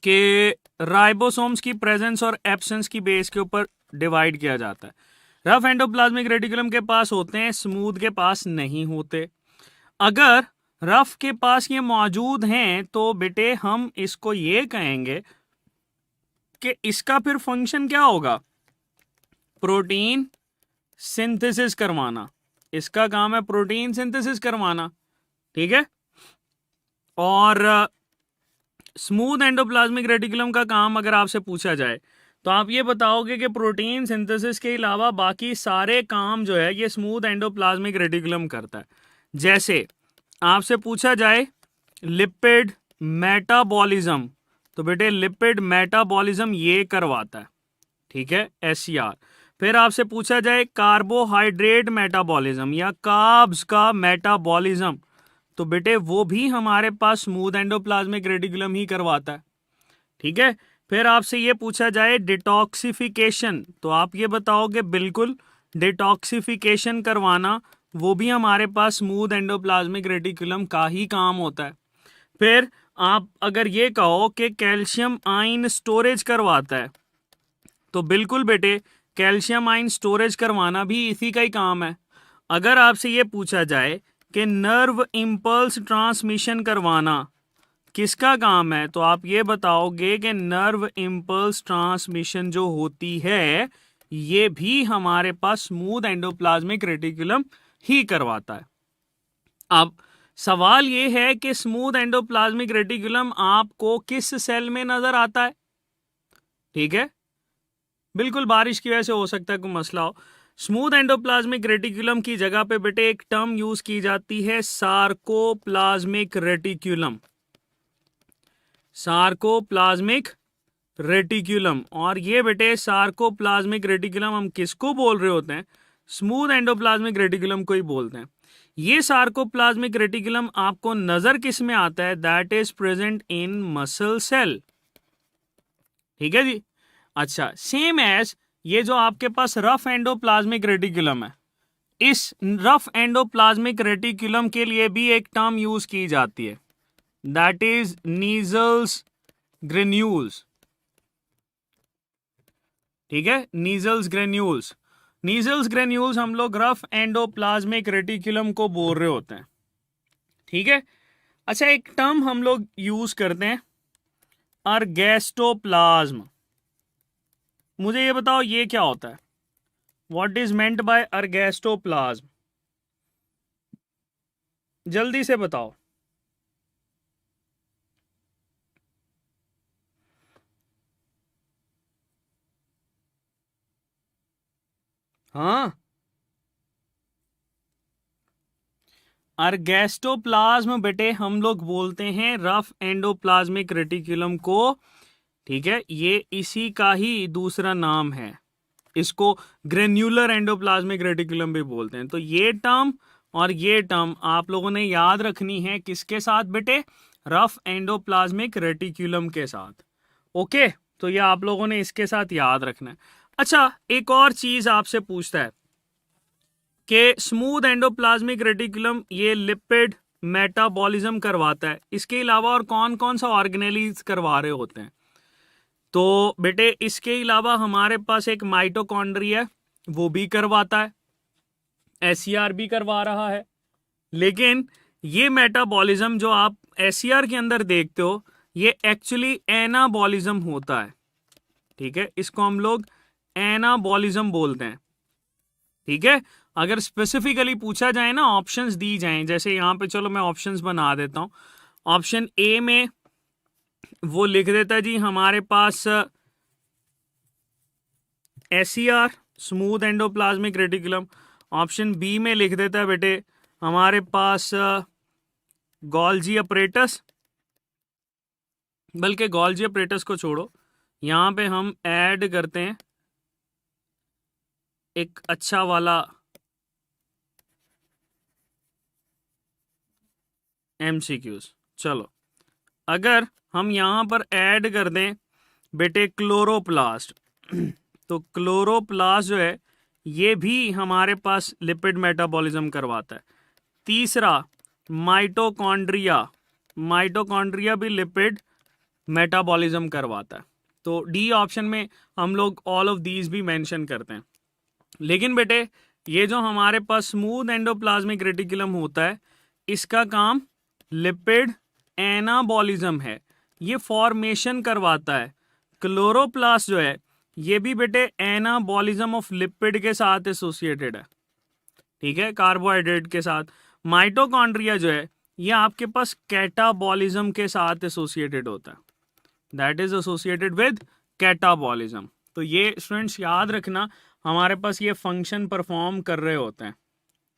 कि राइबोसोम्स की प्रेजेंस और एब्सेंस की बेस के ऊपर डिवाइड किया जाता है। रफ एंडोप्लाज्मिक रेटिकुलम के पास होते हैं, स्मूथ के पास नहीं होते। अगर रफ के पास ये मौजूद हैं तो बेटे हम इसको ये कहेंगे कि इसका फिर फंक्शन क्या होगा, प्रोटीन सिंथेसिस करवाना। इसका काम है प्रोटीन सिंथेसिस करवाना। ठीक है, और स्मूथ एंडोप्लाज्मिक रेटिकुलम का काम अगर आपसे पूछा जाए तो आप ये बताओगे कि प्रोटीन सिंथेसिस के अलावा बाकी सारे काम जो है ये स्मूथ एंडोप्लाज्मिक रेटिकुलम करता है। जैसे आपसे पूछा जाए लिपिड मेटाबॉलिज्म, तो बेटे लिपिड मेटाबॉलिज्म ये करवाता है। ठीक है, SCR। फिर आपसे पूछा जाए कार्बोहाइड्रेट मेटाबॉलिज्म या कार्ब्स का मेटाबॉलिज्म, तो बेटे वो भी हमारे पास स्मूथ एंडोप्लाज्मिक रेटिकुलम ही करवाता है। ठीक है, फिर आपसे ये पूछा जाए डिटॉक्सिफिकेशन, तो आप ये बताओगे बिल्कुल डिटॉक्सिफिकेशन करवाना वो भी हमारे पास स्मूथ एंडोप्लाज्मिक रेटिकुलम का ही काम होता है। फिर आप अगर ये कहो कि कैल्शियम आयन स्टोरेज करवाता है, तो बिल्कुल बेटे कैल्शियम आयन स्टोरेज करवाना भी इसी का ही काम है। अगर आपसे ये पूछा जाए कि नर्व इंपल्स ट्रांसमिशन करवाना किसका काम है, तो आप ये बताओगे कि नर्व इंपल्स ट्रांसमिशन जो होती है ये भी हमारे पास स्मूथ एंडोप्लाज्मिक रेटिकुलम ही करवाता है। अब सवाल ये है कि स्मूथ एंडोप्लाज्मिक रेटिकुलम आपको किस सेल में नजर आता है। ठीक है, बिल्कुल बारिश की वजह से हो सकता है कोई मसला हो। स्मूथ एंडोप्लाज्मिक रेटिकुलम की जगह पे बेटे एक टर्म यूज की जाती है सार्कोप्लाज्मिक रेटिकुलम। सार्कोप्लाज्मिक रेटिकुलम, और ये बेटे सार्कोप्लाज्मिक रेटिकुलम हम किसको बोल रहे होते हैं, स्मूथ एंडोप्लाज्मिक रेटिकुलम को ही बोलते हैं। ये सार्कोप्लाज्मिक रेटिकुलम आपको नजर किस में आता है, that is present in muscle cell. ठीक है जी, अच्छा, सेम एज ये जो आपके पास रफ एंडोप्लाज्मिक रेटिकुलम है, इस रफ एंडोप्लाज्मिक रेटिकुलम के लिए भी एक टर्म यूज की जाती है, दैट इज नीजल्स ग्रेन्यूल्स। ठीक है, नीजल्स ग्रेन्यूल्स। नीजल्स ग्रेन्यूल्स हम लोग रफ एंडोप्लाज्मिक रेटिकुलम को बोल रहे होते हैं। ठीक है, अच्छा, एक टर्म हम लोग यूज करते हैं अर्गेस्टोप्लाज्म। मुझे ये बताओ ये क्या होता है, व्हाट इज मेंट बाय अर्गेस्टोप्लाज्म, जल्दी से बताओ। हाँ, अर्गेस्टोप्लाज्म बेटे हम लोग बोलते हैं रफ एंडोप्लाज्मिक रेटिकुलम को। ठीक है, ये इसी का ही दूसरा नाम है, इसको ग्रेन्युलर एंडोप्लाज्मिक रेटिकुलम भी बोलते हैं। तो ये टर्म और ये टर्म आप लोगों ने याद रखनी है किसके साथ बेटे, रफ एंडोप्लाज्मिक रेटिकुलम के साथ। ओके, तो ये आप लोगों ने इसके साथ याद रखना है। अच्छा, एक और चीज आपसे पूछता है कि स्मूथ एंडोप्लाज्मिक रेटिकुलम ये लिपिड मेटाबॉलिज्म करवाता है, इसके अलावा और कौन कौन सा ऑर्गेनेलीज करवा रहे होते हैं? तो बेटे इसके अलावा हमारे पास एक माइटोकॉन्ड्रिया वो भी करवाता है, एससीआर भी करवा रहा है। लेकिन ये मेटाबॉलिज्म जो आप एससीआर के अंदर देखते हो ये एक्चुअली एनाबॉलिज्म होता है, ठीक है, इसको हम लोग एनाबॉलिज्म बोलते हैं, ठीक है। अगर स्पेसिफिकली पूछा जाए ना, ऑप्शंस दी जाएं, जैसे यहाँ पे चलो मैं ऑप्शंस बना देता हूँ। ऑप्शन ए में वो लिख देता है जी हमारे पास SCR, smooth endoplasmic reticulum. Option B में लिख देता है बेटे हमारे पास गोल्जी अपरेटस, बल्कि गोल्जी अपरेटस को छोड़ो, यहाँ पे हम ऐड करते हैं एक अच्छा वाला एमसीक्यूज। चलो अगर हम यहाँ पर ऐड कर दें बेटे क्लोरोप्लास्ट, तो क्लोरोप्लास्ट जो है ये भी हमारे पास लिपिड मेटाबॉलिज्म करवाता है। तीसरा माइटोकॉन्ड्रिया, माइटोकॉन्ड्रिया भी लिपिड मेटाबॉलिज्म करवाता है। तो डी ऑप्शन में हम लोग ऑल ऑफ दीज भी मेंशन करते हैं। लेकिन बेटे ये जो हमारे पास स्मूथ एंडोप्लाज्मिक रेटिकुलम होता है इसका काम लिपिड एनाबॉलिज्म है, ये फॉर्मेशन करवाता है। क्लोरोप्लास्ट जो है ये भी बेटे एनाबॉलिज्म ऑफ लिपिड के साथ एसोसिएटेड है, ठीक है, कार्बोहाइड्रेट के साथ। माइटोकॉन्ड्रिया जो है ये आपके पास कैटाबॉलिज्म के साथ एसोसिएटेड होता है, that is associated with catabolism. तो ये स्टूडेंट्स याद रखना हमारे पास ये फंक्शन परफॉर्म कर रहे होते हैं,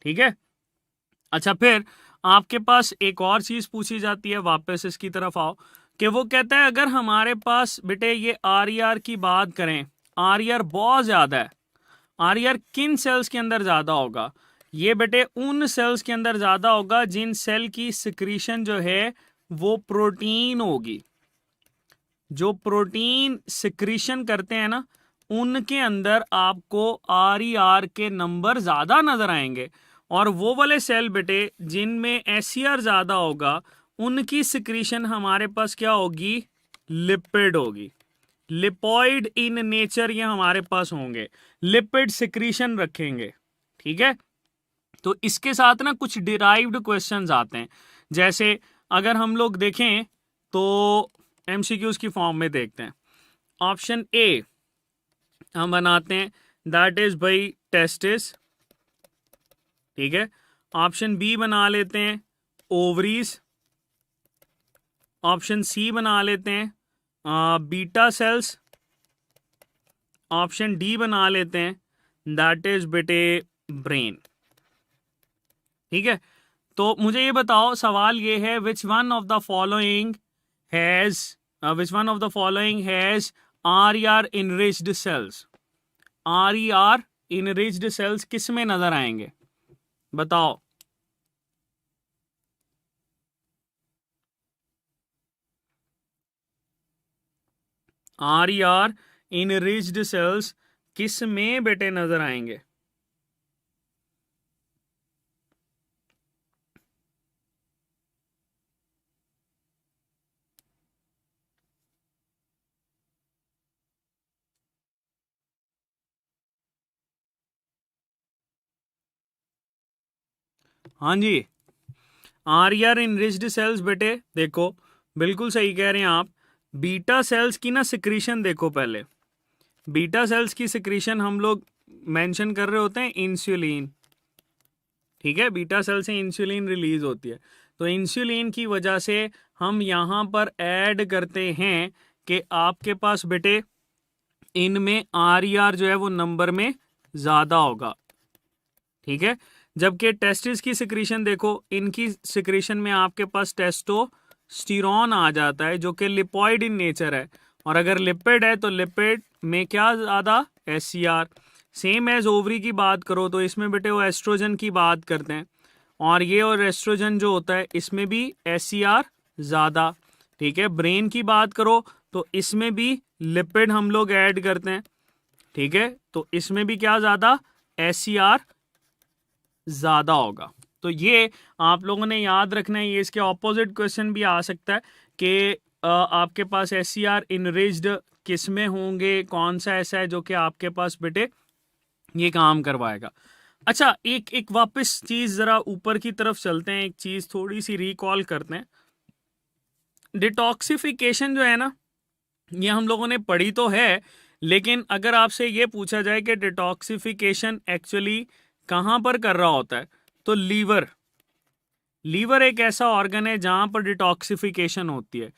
ठीक है। अच्छा फिर आपके पास एक और चीज पूछी जाती है, वापस इसकी तरफ आओ, कि वो कहता है अगर हमारे पास बेटे ये आर की बात करें, आर बहुत ज्यादा है, आर किन सेल्स के अंदर ज्यादा होगा? ये बेटे उन सेल्स के अंदर ज्यादा होगा जिन सेल की सिक्रीशन जो है वो प्रोटीन होगी। जो प्रोटीन सिक्रीशन करते हैं ना उनके अंदर आपको आर के नंबर ज्यादा नजर आएंगे, और वो वाले सेल बेटे जिनमें एससीआर ज्यादा होगा उनकी सिक्रीशन हमारे पास क्या होगी? लिपिड होगी, लिपॉइड इन नेचर ये हमारे पास होंगे, लिपिड सिक्रीशन रखेंगे, ठीक है। तो इसके साथ ना कुछ डिराइव्ड क्वेश्चंस आते हैं, जैसे अगर हम लोग देखें तो एमसीक्यूज की फॉर्म में देखते हैं। ऑप्शन ए हम बनाते हैं दैट इज बाई टेस्टिस, ठीक है। ऑप्शन बी बना लेते हैं ओवरीज। ऑप्शन सी बना लेते हैं बीटा सेल्स। ऑप्शन डी बना लेते हैं दैट इज बेटे ब्रेन, ठीक है। तो मुझे ये बताओ, सवाल ये है which one of the following has ER enriched cells? ER enriched cells किस में नजर आएंगे बताओ? आर इनरिच्ड सेल्स किस में बेटे नजर आएंगे? हाँ जी, आर इनरिच्ड सेल्स बेटे देखो बिल्कुल सही कह रहे हैं आप। बीटा सेल्स की ना सिक्रीशन देखो, पहले बीटा सेल्स की सिक्रीशन हम लोग मेंशन कर रहे होते हैं इंसुलिन, ठीक है। बीटा सेल से इंसुलिन रिलीज होती है, तो इंसुलिन की वजह से हम यहाँ पर ऐड करते हैं कि आपके पास बेटे इनमें आर जो है वो नंबर में ज्यादा होगा, ठीक है। जबकि टेस्टिस की सिक्रीशन देखो, इनकी सिक्रीशन में आपके पास टेस्टोस्टेरोन आ जाता है जो कि लिपॉइड इन नेचर है, और अगर लिपिड है तो लिपिड में क्या ज्यादा? एससीआर। सेम एज ओवरी की बात करो तो इसमें बेटे वो एस्ट्रोजन की बात करते हैं, और ये और एस्ट्रोजन जो होता है इसमें भी एससीआर ज्यादा, ठीक है। ब्रेन की बात करो तो इसमें भी लिपिड हम लोग ऐड करते हैं, ठीक है, तो इसमें भी क्या ज्यादा? एससीआर ज्यादा होगा, तो ये आप लोगों ने याद रखना है। ये इसके ऑपोजिट क्वेश्चन भी आ सकता है कि आपके पास SCR इनरिच्ड किस में होंगे, कौन सा ऐसा है जो कि आपके पास बेटे ये काम करवाएगा। अच्छा, एक एक वापस चीज जरा ऊपर की तरफ चलते हैं, एक चीज थोड़ी सी रिकॉल करते हैं। डिटॉक्सिफिकेशन जो है ना, ये हम लोगों ने पढ़ी तो है, लेकिन अगर आपसे ये पूछा जाए कि डिटॉक्सिफिकेशन एक्चुअली कहाँ पर कर रहा होता है, तो लीवर एक ऐसा ऑर्गन है जहां पर डिटॉक्सिफिकेशन होती है।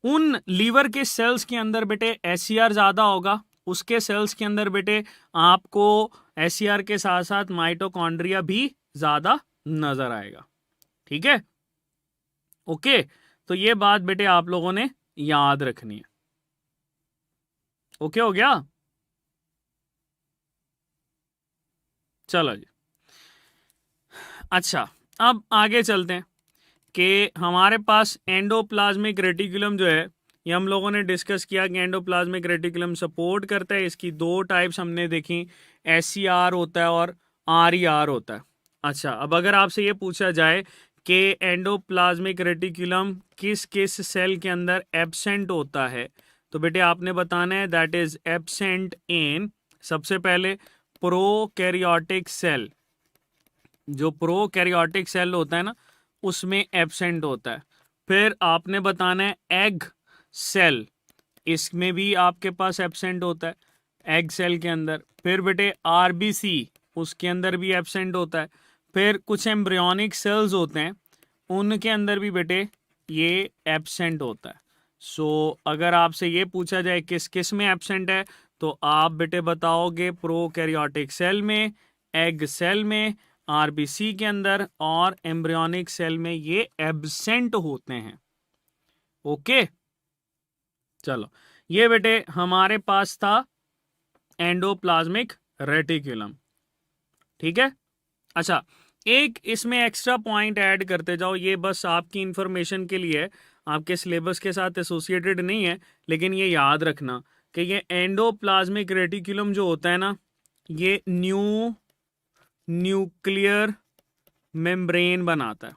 उन लीवर के सेल्स के अंदर बेटे SCR ज्यादा होगा, उसके सेल्स के अंदर बेटे आपको SCR के साथ साथ माइटोकॉन्ड्रिया भी ज्यादा नजर आएगा। ठीक है, ओके। तो ये बात बेटे आप लोगों ने याद रखनी है। ओके हो गया? चलो जी, अच्छा अब आगे चलते हैं कि हमारे पास एंडोप्लाज्मिक रेटिकुलम जो है, ये हम लोगों ने डिस्कस किया कि एंडोप्लाज्मिक रेटिकुलम सपोर्ट करता है। इसकी दो टाइप्स हमने देखी, SCR होता है और RER होता है। अच्छा, अब अगर आपसे ये पूछा जाए कि एंडोप्लाज्मिक रेटिकुलम किस किस सेल के अंदर एब्सेंट होता है, तो बेटे आपने बताना है दैट इज एब्सेंट इन, सबसे पहले प्रोकैरियोटिक सेल। जो प्रोकैरियोटिक सेल होता है ना, उसमें एब्सेंट होता है। फिर आपने बताना है एग सेल, इसमें भी आपके पास एब्सेंट होता है, एग सेल के अंदर। फिर बेटे RBC, उसके अंदर भी एब्सेंट होता है। फिर कुछ एम्ब्रियोनिक सेल्स होते हैं, उनके अंदर भी बेटे ये एब्सेंट होता है। सो अगर आपसे ये पूछा जाए किस किस में एब्सेंट है, तो आप बेटे बताओगे प्रोकैरियोटिक सेल में, एग सेल में, RBC के अंदर और एम्ब्रियोनिक सेल में ये एब्सेंट होते हैं। ओके, चलो ये बेटे हमारे पास था एंडोप्लाज्मिक रेटिकुलम। ठीक है, अच्छा एक इसमें एक्स्ट्रा पॉइंट ऐड करते जाओ, ये बस आपकी इंफॉर्मेशन के लिए है, आपके सिलेबस के साथ एसोसिएटेड नहीं है, लेकिन ये याद रखना कि ये एंडोप्लाज्मिक रेटिकुलम जो होता है ना, ये न्यूक्लियर मेम्ब्रेन बनाता है।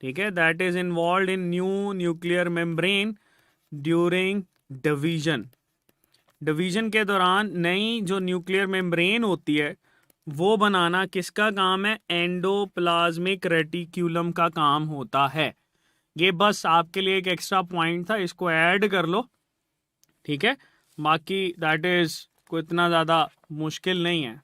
ठीक है, that is involve in nuclear membrane during division के दौरान नई जो न्यूक्लियर मेम्ब्रेन होती है वो बनाना किसका काम है? एंडोप्लाज्मिक रेटिक्यूलम का काम होता है। ये बस आपके लिए एक एक्स्ट्रा पॉइंट था, इसको ऐड कर लो। ठीक है, बाकी दैट इज कोई इतना ज्यादा मुश्किल नहीं है।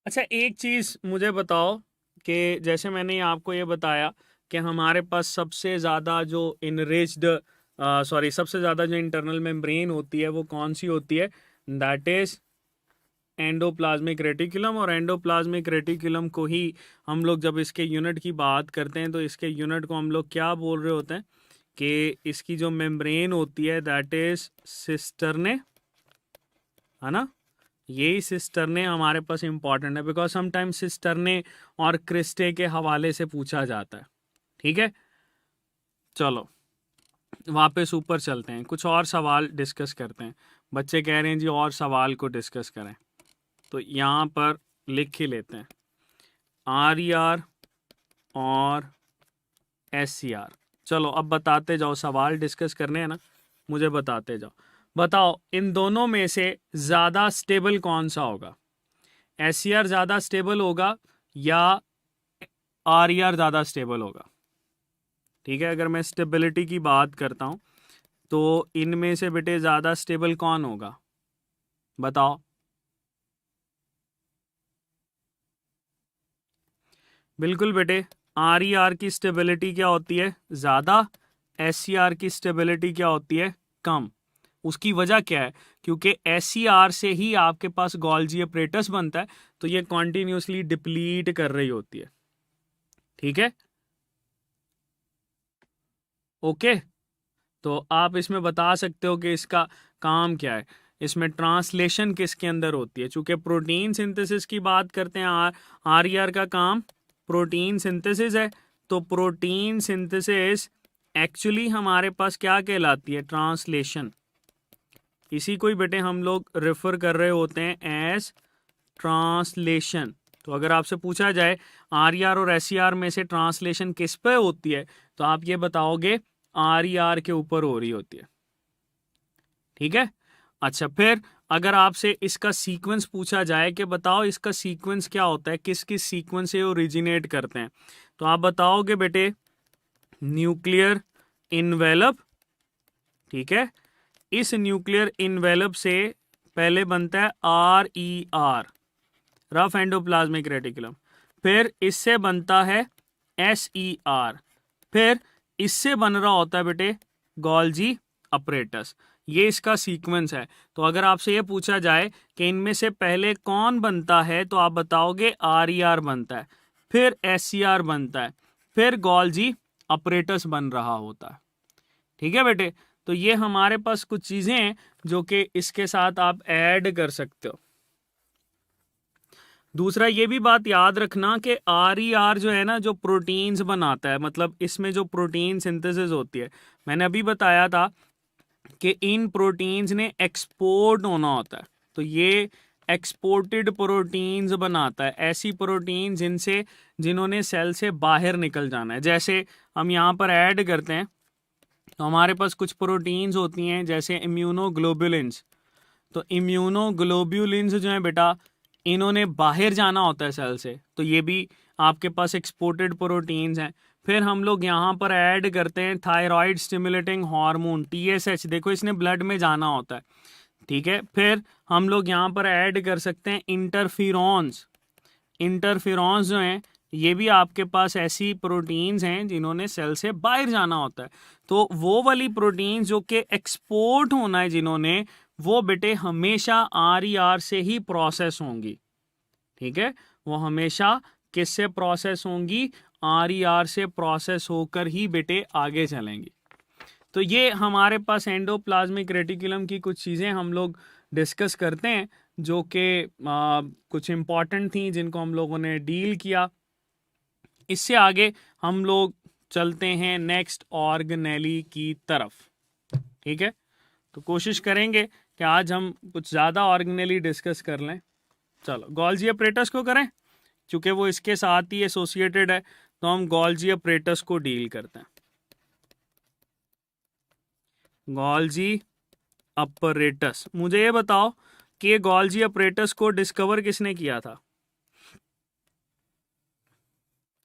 अच्छा, एक चीज मुझे बताओ कि जैसे मैंने आपको ये बताया कि हमारे पास सबसे ज़्यादा जो इनरिच्ड सबसे ज़्यादा जो इंटरनल मेम्ब्रेन होती है वो कौन सी होती है? That is endoplasmic reticulum. और एंडोप्लाज्मिक रेटिकुलम को ही हम लोग जब इसके यूनिट की बात करते हैं तो इसके यूनिट को हम लोग क्या बोल रहे होते हैं कि इसकी जो मेम्ब्रेन होती है दैट इज सिस्टर्ने, है ना? यही सिस्टर्ने हमारे पास इंपॉर्टेंट है बिकॉज समटाइम्स सिस्टर्ने और क्रिस्टे के हवाले से पूछा जाता है। ठीक है, चलो वापस ऊपर चलते हैं, कुछ और सवाल डिस्कस करते हैं। बच्चे कह रहे हैं जी और सवाल को डिस्कस करें, तो यहाँ पर लिख ही लेते हैं RER और SCR। चलो अब बताते जाओ, सवाल डिस्कस करने हैं ना, मुझे बताते जाओ। बताओ इन दोनों में से ज़्यादा स्टेबल कौन सा होगा? SCR ज़्यादा स्टेबल होगा या RER ज़्यादा स्टेबल होगा? ठीक है, अगर मैं स्टेबिलिटी की बात करता हूँ तो इनमें से बेटे ज़्यादा स्टेबल कौन होगा? बताओ। बिल्कुल बेटे, RER की स्टेबिलिटी क्या होती है? ज़्यादा। SCR की स्टेबिलिटी क्या होती है? कम। उसकी वजह क्या है? क्योंकि SCR से ही आपके पास गोल्जी अपरेटस बनता है, तो ये कॉन्टिन्यूसली डिप्लीट कर रही होती है। ठीक है, ओके। तो आप इसमें बता सकते हो कि इसका काम क्या है, इसमें ट्रांसलेशन किसके अंदर होती है? चूंकि प्रोटीन सिंथेसिस की बात करते हैं, RER का काम प्रोटीन सिंथेसिस है, तो प्रोटीन सिंथेसिस एक्चुअली हमारे पास क्या कहलाती है? ट्रांसलेशन। इसी को ही बेटे हम लोग रेफर कर रहे होते हैं एज ट्रांसलेशन। तो अगर आपसे पूछा जाए RER और SER में से ट्रांसलेशन किस पे होती है, तो आप ये बताओगे RER के ऊपर हो रही होती है। ठीक है। अच्छा, फिर अगर आपसे इसका सीक्वेंस पूछा जाए कि बताओ इसका सीक्वेंस क्या होता है, किस किस सीक्वेंस से ओरिजिनेट करते हैं, तो आप बताओगे बेटे न्यूक्लियर इनवेलप। ठीक है। इस न्यूक्लियर इनवेलप से पहले बनता है RER, रफ एंडोप्लाज्मिक रेटिकुलम। फिर इससे बनता है SER। फिर इससे बन रहा होता है बेटे गोल्जी अपरेटस। ये इसका सीक्वेंस है। तो अगर आपसे ये पूछा जाए कि इनमें से पहले कौन बनता है, तो आप बताओगे RER बनता है, फिर SER बनता है, फिर गोल्जी अपरेटस बन रहा होता है। ठीक है बेटे। तो ये हमारे पास कुछ चीजें हैं जो कि इसके साथ आप ऐड कर सकते हो। दूसरा ये भी बात याद रखना कि RER जो है ना, जो प्रोटीन्स बनाता है, मतलब इसमें जो प्रोटीन सिंथेसिस होती है, मैंने अभी बताया था कि इन प्रोटीन्स ने एक्सपोर्ट होना होता है। तो ये एक्सपोर्टेड प्रोटीन्स बनाता है, ऐसी प्रोटीन जिन्होंने सेल से बाहर निकल जाना है। जैसे हम यहाँ पर ऐड करते हैं, तो हमारे पास कुछ प्रोटीन्स होती हैं जैसे इम्यूनोग्लोबुलिन्स। तो इम्यूनोग्लोबुलिन्स जो है बेटा, इन्होंने बाहर जाना होता है सेल से, तो ये भी आपके पास एक्सपोर्टेड प्रोटीन्स हैं। फिर हम लोग यहाँ पर ऐड करते हैं थायराइड स्टिमुलेटिंग हार्मोन TSH। देखो इसने ब्लड में जाना होता है। ठीक है। फिर हम लोग यहाँ पर ऐड कर सकते हैं इंटरफिरॉन्स। इंटरफिरॉन्स जो हैं, ये भी आपके पास ऐसी प्रोटीन्स हैं जिन्होंने सेल से बाहर जाना होता है। तो वो वाली प्रोटीन्स जो कि एक्सपोर्ट होना है जिन्होंने, वो बेटे हमेशा RER से ही प्रोसेस होंगी। ठीक है। वो हमेशा किससे प्रोसेस होंगी? RER से प्रोसेस होकर ही बेटे आगे चलेंगी। तो ये हमारे पास एंडोप्लाज्मिक रेटिकुलम की कुछ चीज़ें हम लोग डिस्कस करते हैं जो कि कुछ इम्पॉर्टेंट थी, जिनको हम लोगों ने डील किया। इससे आगे हम लोग चलते हैं नेक्स्ट ऑर्गेनेली की तरफ। ठीक है। तो कोशिश करेंगे कि आज हम कुछ ज़्यादा ऑर्गेनेली डिस्कस कर लें। चलो गोल्जी अपरेटस को करें, क्योंकि वो इसके साथ ही एसोसिएटेड है, तो हम गोल्जी अपरेटस को डील करते हैं। गोल्जी अपरेटस, मुझे ये बताओ कि गोल्जी अपरेटस को डिस्कवर किसने किया था?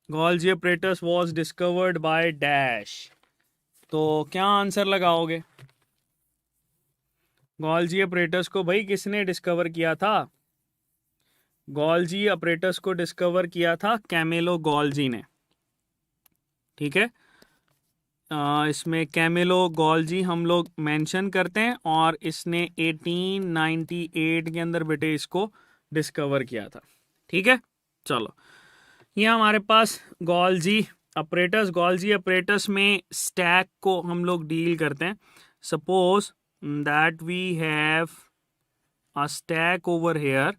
Golgi apparatus was discovered by dash. तो क्या आंसर लगाओगे? गोल्जी अपरेटस को भाई किसने डिस्कवर किया था? गोल्जी अपरेटस को डिस्कवर किया था कैमेलो गोल्जी ने। ठीक है। इसमें कैमेलो गोल्जी हम लोग मेंशन करते हैं, और इसने 1898 के अंदर बेटे इसको डिस्कवर किया था। ठीक है। चलो, ये हमारे पास गोल्जी अपरेटस। गोल्जी अपरेटस में स्टैक को हम लोग डील करते हैं। Suppose that we have a stack over here,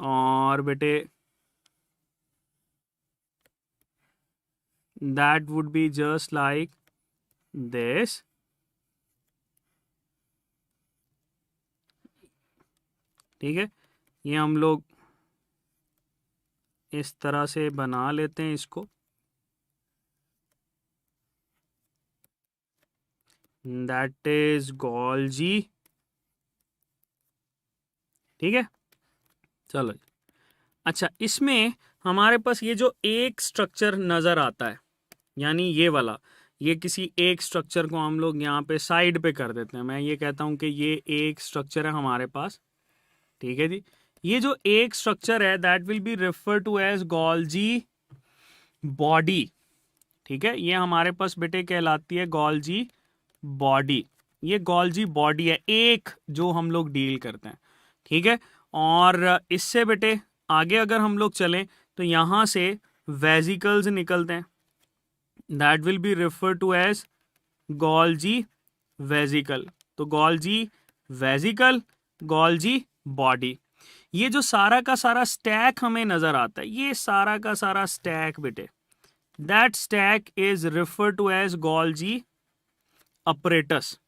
और बेटे that would be just like this। ठीक है। ये हम लोग इस तरह से बना लेते हैं इसको। That is Golgi. ठीक है। चलो, अच्छा, इसमें हमारे पास ये जो एक स्ट्रक्चर नज़र आता है, यानी ये वाला, ये किसी एक स्ट्रक्चर को हम लोग यहाँ पे साइड पे कर देते हैं। मैं ये कहता हूँ कि ये एक स्ट्रक्चर है हमारे पास। ठीक है जी। ये जो एक स्ट्रक्चर है that will be refer to as Golgi body. ठीक है। ये हमारे पास बेटे कहलाती है गोल्जी बॉडी। ये गोल्जी बॉडी है एक जो हम लोग डील करते हैं। ठीक है। और इससे बेटे आगे अगर हम लोग चलें तो यहाँ से वेजिकल्स निकलते हैं, that will be refer to as Golgi vesicle. तो गोल्जी वेजिकल, गोल्जी बॉडी। ये जो सारा का सारा स्टैक हमें नजर आता है, ये सारा का सारा स्टैक बेटे, that stack is refer to as Golgi apparatus.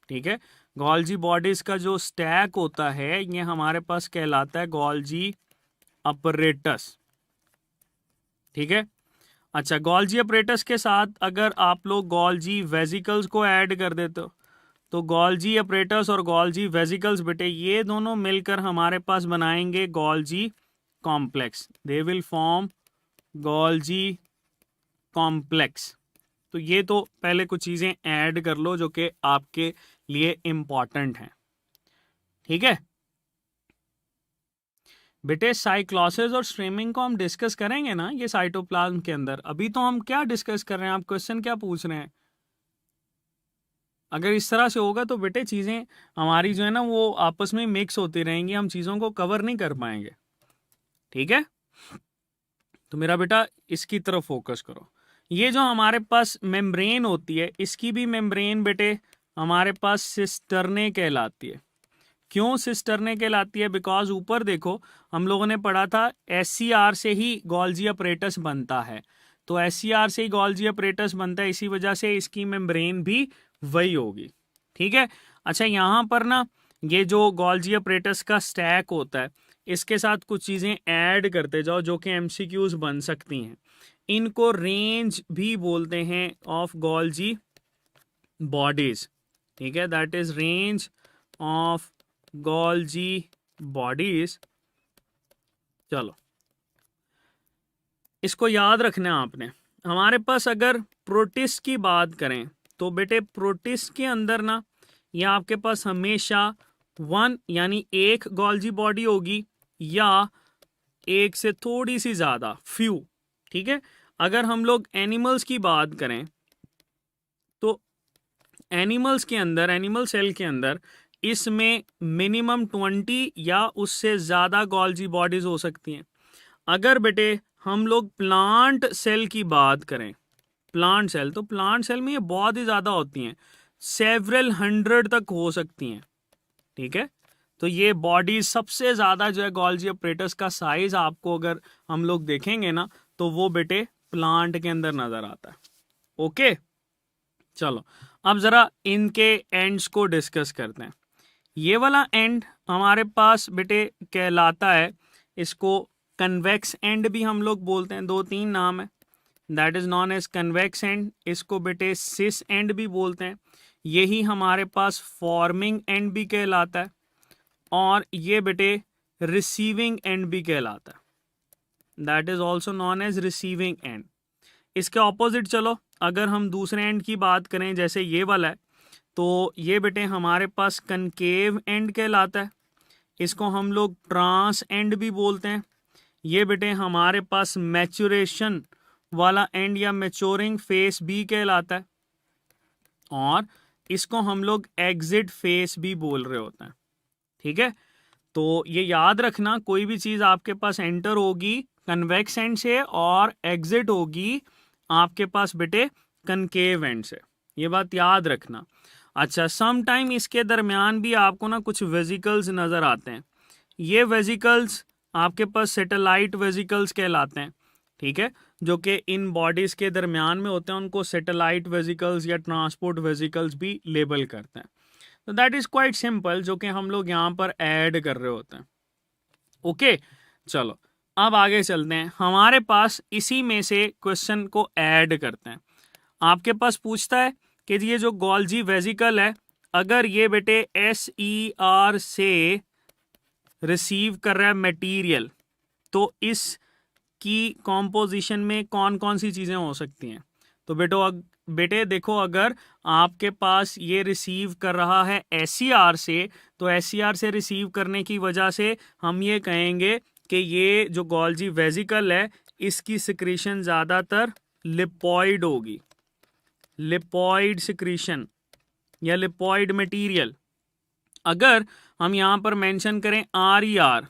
ठीक है, गोल्जी बॉडीज का जो स्टैक होता है ये हमारे पास कहलाता है गोल्जी अपरेटस। ठीक है, अच्छा, गोल्जी अपरेटस के साथ अगर आप लोग गोल्जी वेजिकल्स को ऐड कर देते हो तो गोल्जी अपरेटस और गोल्जी वेजिकल्स बेटे ये दोनों मिलकर हमारे पास बनाएंगे Golgi complex. They will form Golgi complex. तो ये तो पहले कुछ चीजें ऐड कर लो जो कि आपके लिए इंपॉर्टेंट हैं। ठीक है बेटे, साइक्लोसिस और स्ट्रीमिंग को हम डिस्कस करेंगे ना ये साइटोप्लाज्म के अंदर। अभी तो हम क्या डिस्कस कर रहे हैं, आप क्वेश्चन क्या पूछ रहे हैं? अगर इस तरह से होगा तो बेटे चीजें हमारी जो है ना वो आपस में मिक्स होती रहेंगी, हम चीजों को कवर नहीं कर पाएंगे। ठीक है, तो मेरा बेटा इसकी तरफ फोकस करो। ये जो हमारे पास मेम्ब्रेन होती है इसकी भी मेम्ब्रेन बेटे हमारे पास सिस्टर्ने कहलाती है। क्यों सिस्टर्ने कहलाती है? बिकॉज ऊपर देखो हम लोगों ने पढ़ा था SCR से ही गोल्जी अपरेटस बनता है, तो SCR से ही गोल्जी अपरेटस बनता है, इसी वजह से इसकी मेम्ब्रेन भी वही होगी। ठीक है, अच्छा यहाँ पर ना ये जो गोल्जी अपरेटस का स्टैक होता है इसके साथ कुछ चीज़ें ऐड करते जाओ जो कि MCQs बन सकती हैं। इनको रेंज भी बोलते हैं ऑफ गोल्जी बॉडीज। ठीक है, that is range of Golgi bodies. चलो इसको याद रखना है आपने। हमारे पास अगर प्रोटिस्ट की बात करें तो बेटे प्रोटिस्ट के अंदर ना ये आपके पास हमेशा 1 यानी एक गोल्जी बॉडी होगी या एक से थोड़ी सी ज्यादा फ्यू। ठीक है, अगर हम लोग एनिमल्स की बात करें तो एनिमल्स के अंदर, एनिमल सेल के अंदर इसमें मिनिमम 20 या उससे ज़्यादा गोल्जी बॉडीज हो सकती हैं। अगर बेटे हम लोग प्लांट सेल की बात करें, प्लांट सेल, तो प्लांट सेल में ये बहुत ही ज़्यादा होती हैं, सेवरल 100 तक हो सकती हैं। ठीक है, तो ये बॉडीज सबसे ज़्यादा जो है गोल्जी अपरेटस का साइज आपको अगर हम लोग देखेंगे ना तो वो बेटे प्लांट के अंदर नज़र आता है। ओके, चलो अब ज़रा इनके एंड्स को डिस्कस करते हैं। ये वाला एंड हमारे पास बेटे कहलाता है, इसको कन्वेक्स एंड भी हम लोग बोलते हैं, 2-3 नाम है, that is known as convex end. इसको बेटे सिस एंड भी बोलते हैं, यही हमारे पास फॉर्मिंग एंड भी कहलाता है, और ये बेटे रिसीविंग एंड भी कहलाता है, that is also known as receiving end. इसके ऑपोजिट चलो अगर हम दूसरे एंड की बात करें जैसे ये वाला है तो ये बेटे हमारे पास कनकेव एंड कहलाता है, इसको हम लोग ट्रांस एंड भी बोलते हैं। ये बेटे हमारे पास मैचुरेशन वाला एंड या मैच्योरिंग फेस भी कहलाता है, और इसको हम लोग एग्जिट फेस भी बोल रहे होते हैं। ठीक है, तो ये याद रखना, कोई भी चीज़ आपके पास एंटर होगी कन्वेक्स एंड से और एग्जिट होगी आपके पास बेटे कनकेव एंड से, ये बात याद रखना। अच्छा, सम टाइम इसके दरमियान भी आपको ना कुछ वेजिकल्स नज़र आते हैं, ये वेजिकल्स आपके पास सैटेलाइट वेजिकल्स कहलाते हैं। ठीक है, जो कि इन बॉडीज़ के दरमियान में होते हैं, उनको सैटेलाइट वेजिकल्स या ट्रांसपोर्ट वेजिकल्स भी लेबल करते हैं। तो दैट इज़ क्वाइट सिंपल, जो कि हम लोग यहाँ पर ऐड कर रहे होते हैं। ओके, चलो अब आगे चलते हैं, हमारे पास इसी में से क्वेश्चन को ऐड करते हैं। आपके पास पूछता है कि ये जो गोल्जी वेजिकल है अगर ये बेटे SER से रिसीव कर रहा है मटेरियल तो इसकी कॉम्पोजिशन में कौन कौन सी चीज़ें हो सकती हैं? तो बेटे देखो, अगर आपके पास ये रिसीव कर रहा है SCR से तो SCR से रिसीव करने की वजह से हम ये कहेंगे कि ये जो गोल्जी वेजिकल है इसकी सिक्रीशन ज़्यादातर लिपॉइड होगी, लिपॉइड सिक्रीशन या लिपॉइड मटेरियल। अगर हम यहाँ पर मेंशन करें RER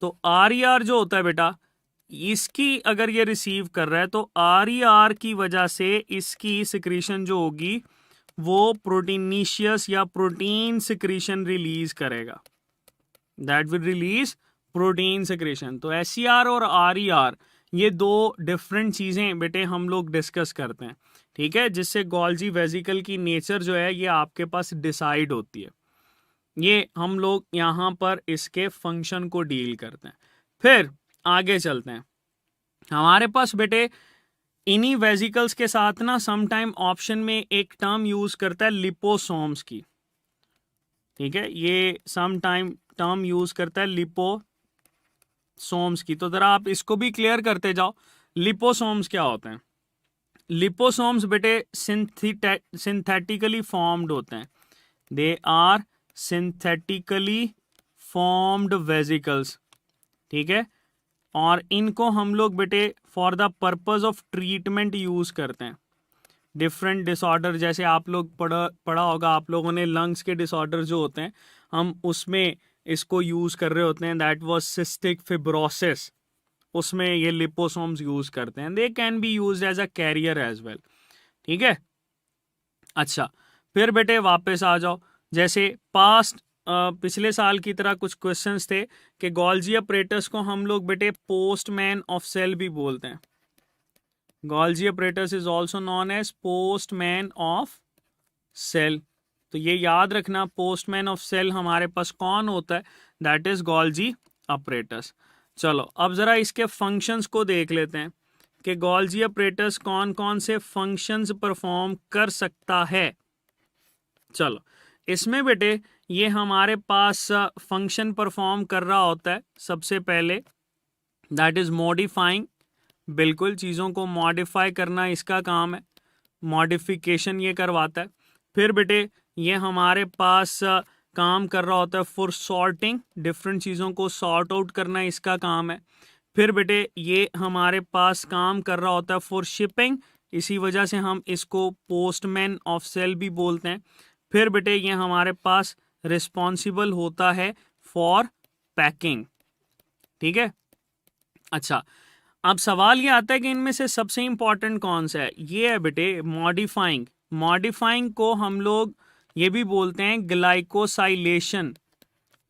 तो RER जो होता है बेटा इसकी अगर ये रिसीव कर रहा है तो RER की वजह से इसकी सिक्रीशन जो होगी वो प्रोटीनीशियस या प्रोटीन सिक्रीशन रिलीज करेगा, that will release protein secretion. तो SCR और RER ये दो डिफरेंट चीज़ें बेटे हम लोग डिस्कस करते हैं, ठीक है, जिससे गोल्जी वेसिकल की नेचर जो है ये आपके पास डिसाइड होती है। ये हम लोग यहाँ पर इसके फंक्शन को डील करते हैं। फिर आगे चलते हैं। हमारे पास बेटे इन्हीं वेसिकल्स के साथ ना समटाइम ऑप्शन में एक टर्म यूज करता है लिपोसोम्स की, ठीक है, ये समटाइम टर्म यूज करता है लिपोसोम्स की। तो जरा आप इसको भी क्लियर करते जाओ, लिपोसोम्स क्या होते हैं। लिपोसोम्स बेटे सिंथेटिकली फॉर्म्ड होते हैं, they are synthetically formed vesicles, ठीक है, और इनको हम लोग बेटे for the purpose of treatment use करते हैं। डिफरेंट डिसऑर्डर, जैसे आप लोग पढ़ा होगा आप लोगों ने, लंग्स के डिसऑर्डर जो होते हैं हम उसमें इसको यूज कर रहे होते हैं, दैट वाज सिस्टिक फिब्रोसिस, उसमें ये लिपोसोम्स यूज करते हैं। They can be used as a carrier as well, ठीक है। अच्छा, फिर बेटे वापस आ जाओ, जैसे पास्ट पिछले साल की तरह कुछ क्वेश्चंस थे कि गोल्जी अपरेटस को हम लोग बेटे पोस्टमैन ऑफ सेल भी बोलते हैं। Golgi apparatus is also known as postman of cell. तो ये याद रखना, पोस्टमैन ऑफ सेल हमारे पास कौन होता है, दैट इज गोल्जी अपरेटस। चलो अब जरा इसके फंक्शंस को देख लेते हैं कि गोल्जी अपरेटस कौन कौन से फंक्शंस परफॉर्म कर सकता है। चलो इसमें बेटे ये हमारे पास फंक्शन परफॉर्म कर रहा होता है सबसे पहले, दैट इज मॉडिफाइंग, बिल्कुल चीज़ों को मॉडिफाई करना इसका काम है, मॉडिफिकेशन ये करवाता है। फिर बेटे ये हमारे पास काम कर रहा होता है फॉर सॉर्टिंग, डिफरेंट चीज़ों को सॉर्ट आउट करना इसका काम है। फिर बेटे ये हमारे पास काम कर रहा होता है फॉर शिपिंग, इसी वजह से हम इसको पोस्टमैन ऑफ सेल भी बोलते हैं। फिर बेटे ये हमारे पास रिस्पॉन्सिबल होता है फॉर पैकिंग, ठीक है। अच्छा, अब सवाल ये आता है कि इनमें से सबसे इंपॉर्टेंट कौन सा है। ये है बेटे मॉडिफाइंग। मॉडिफाइंग को हम लोग ये भी बोलते हैं glycosylation,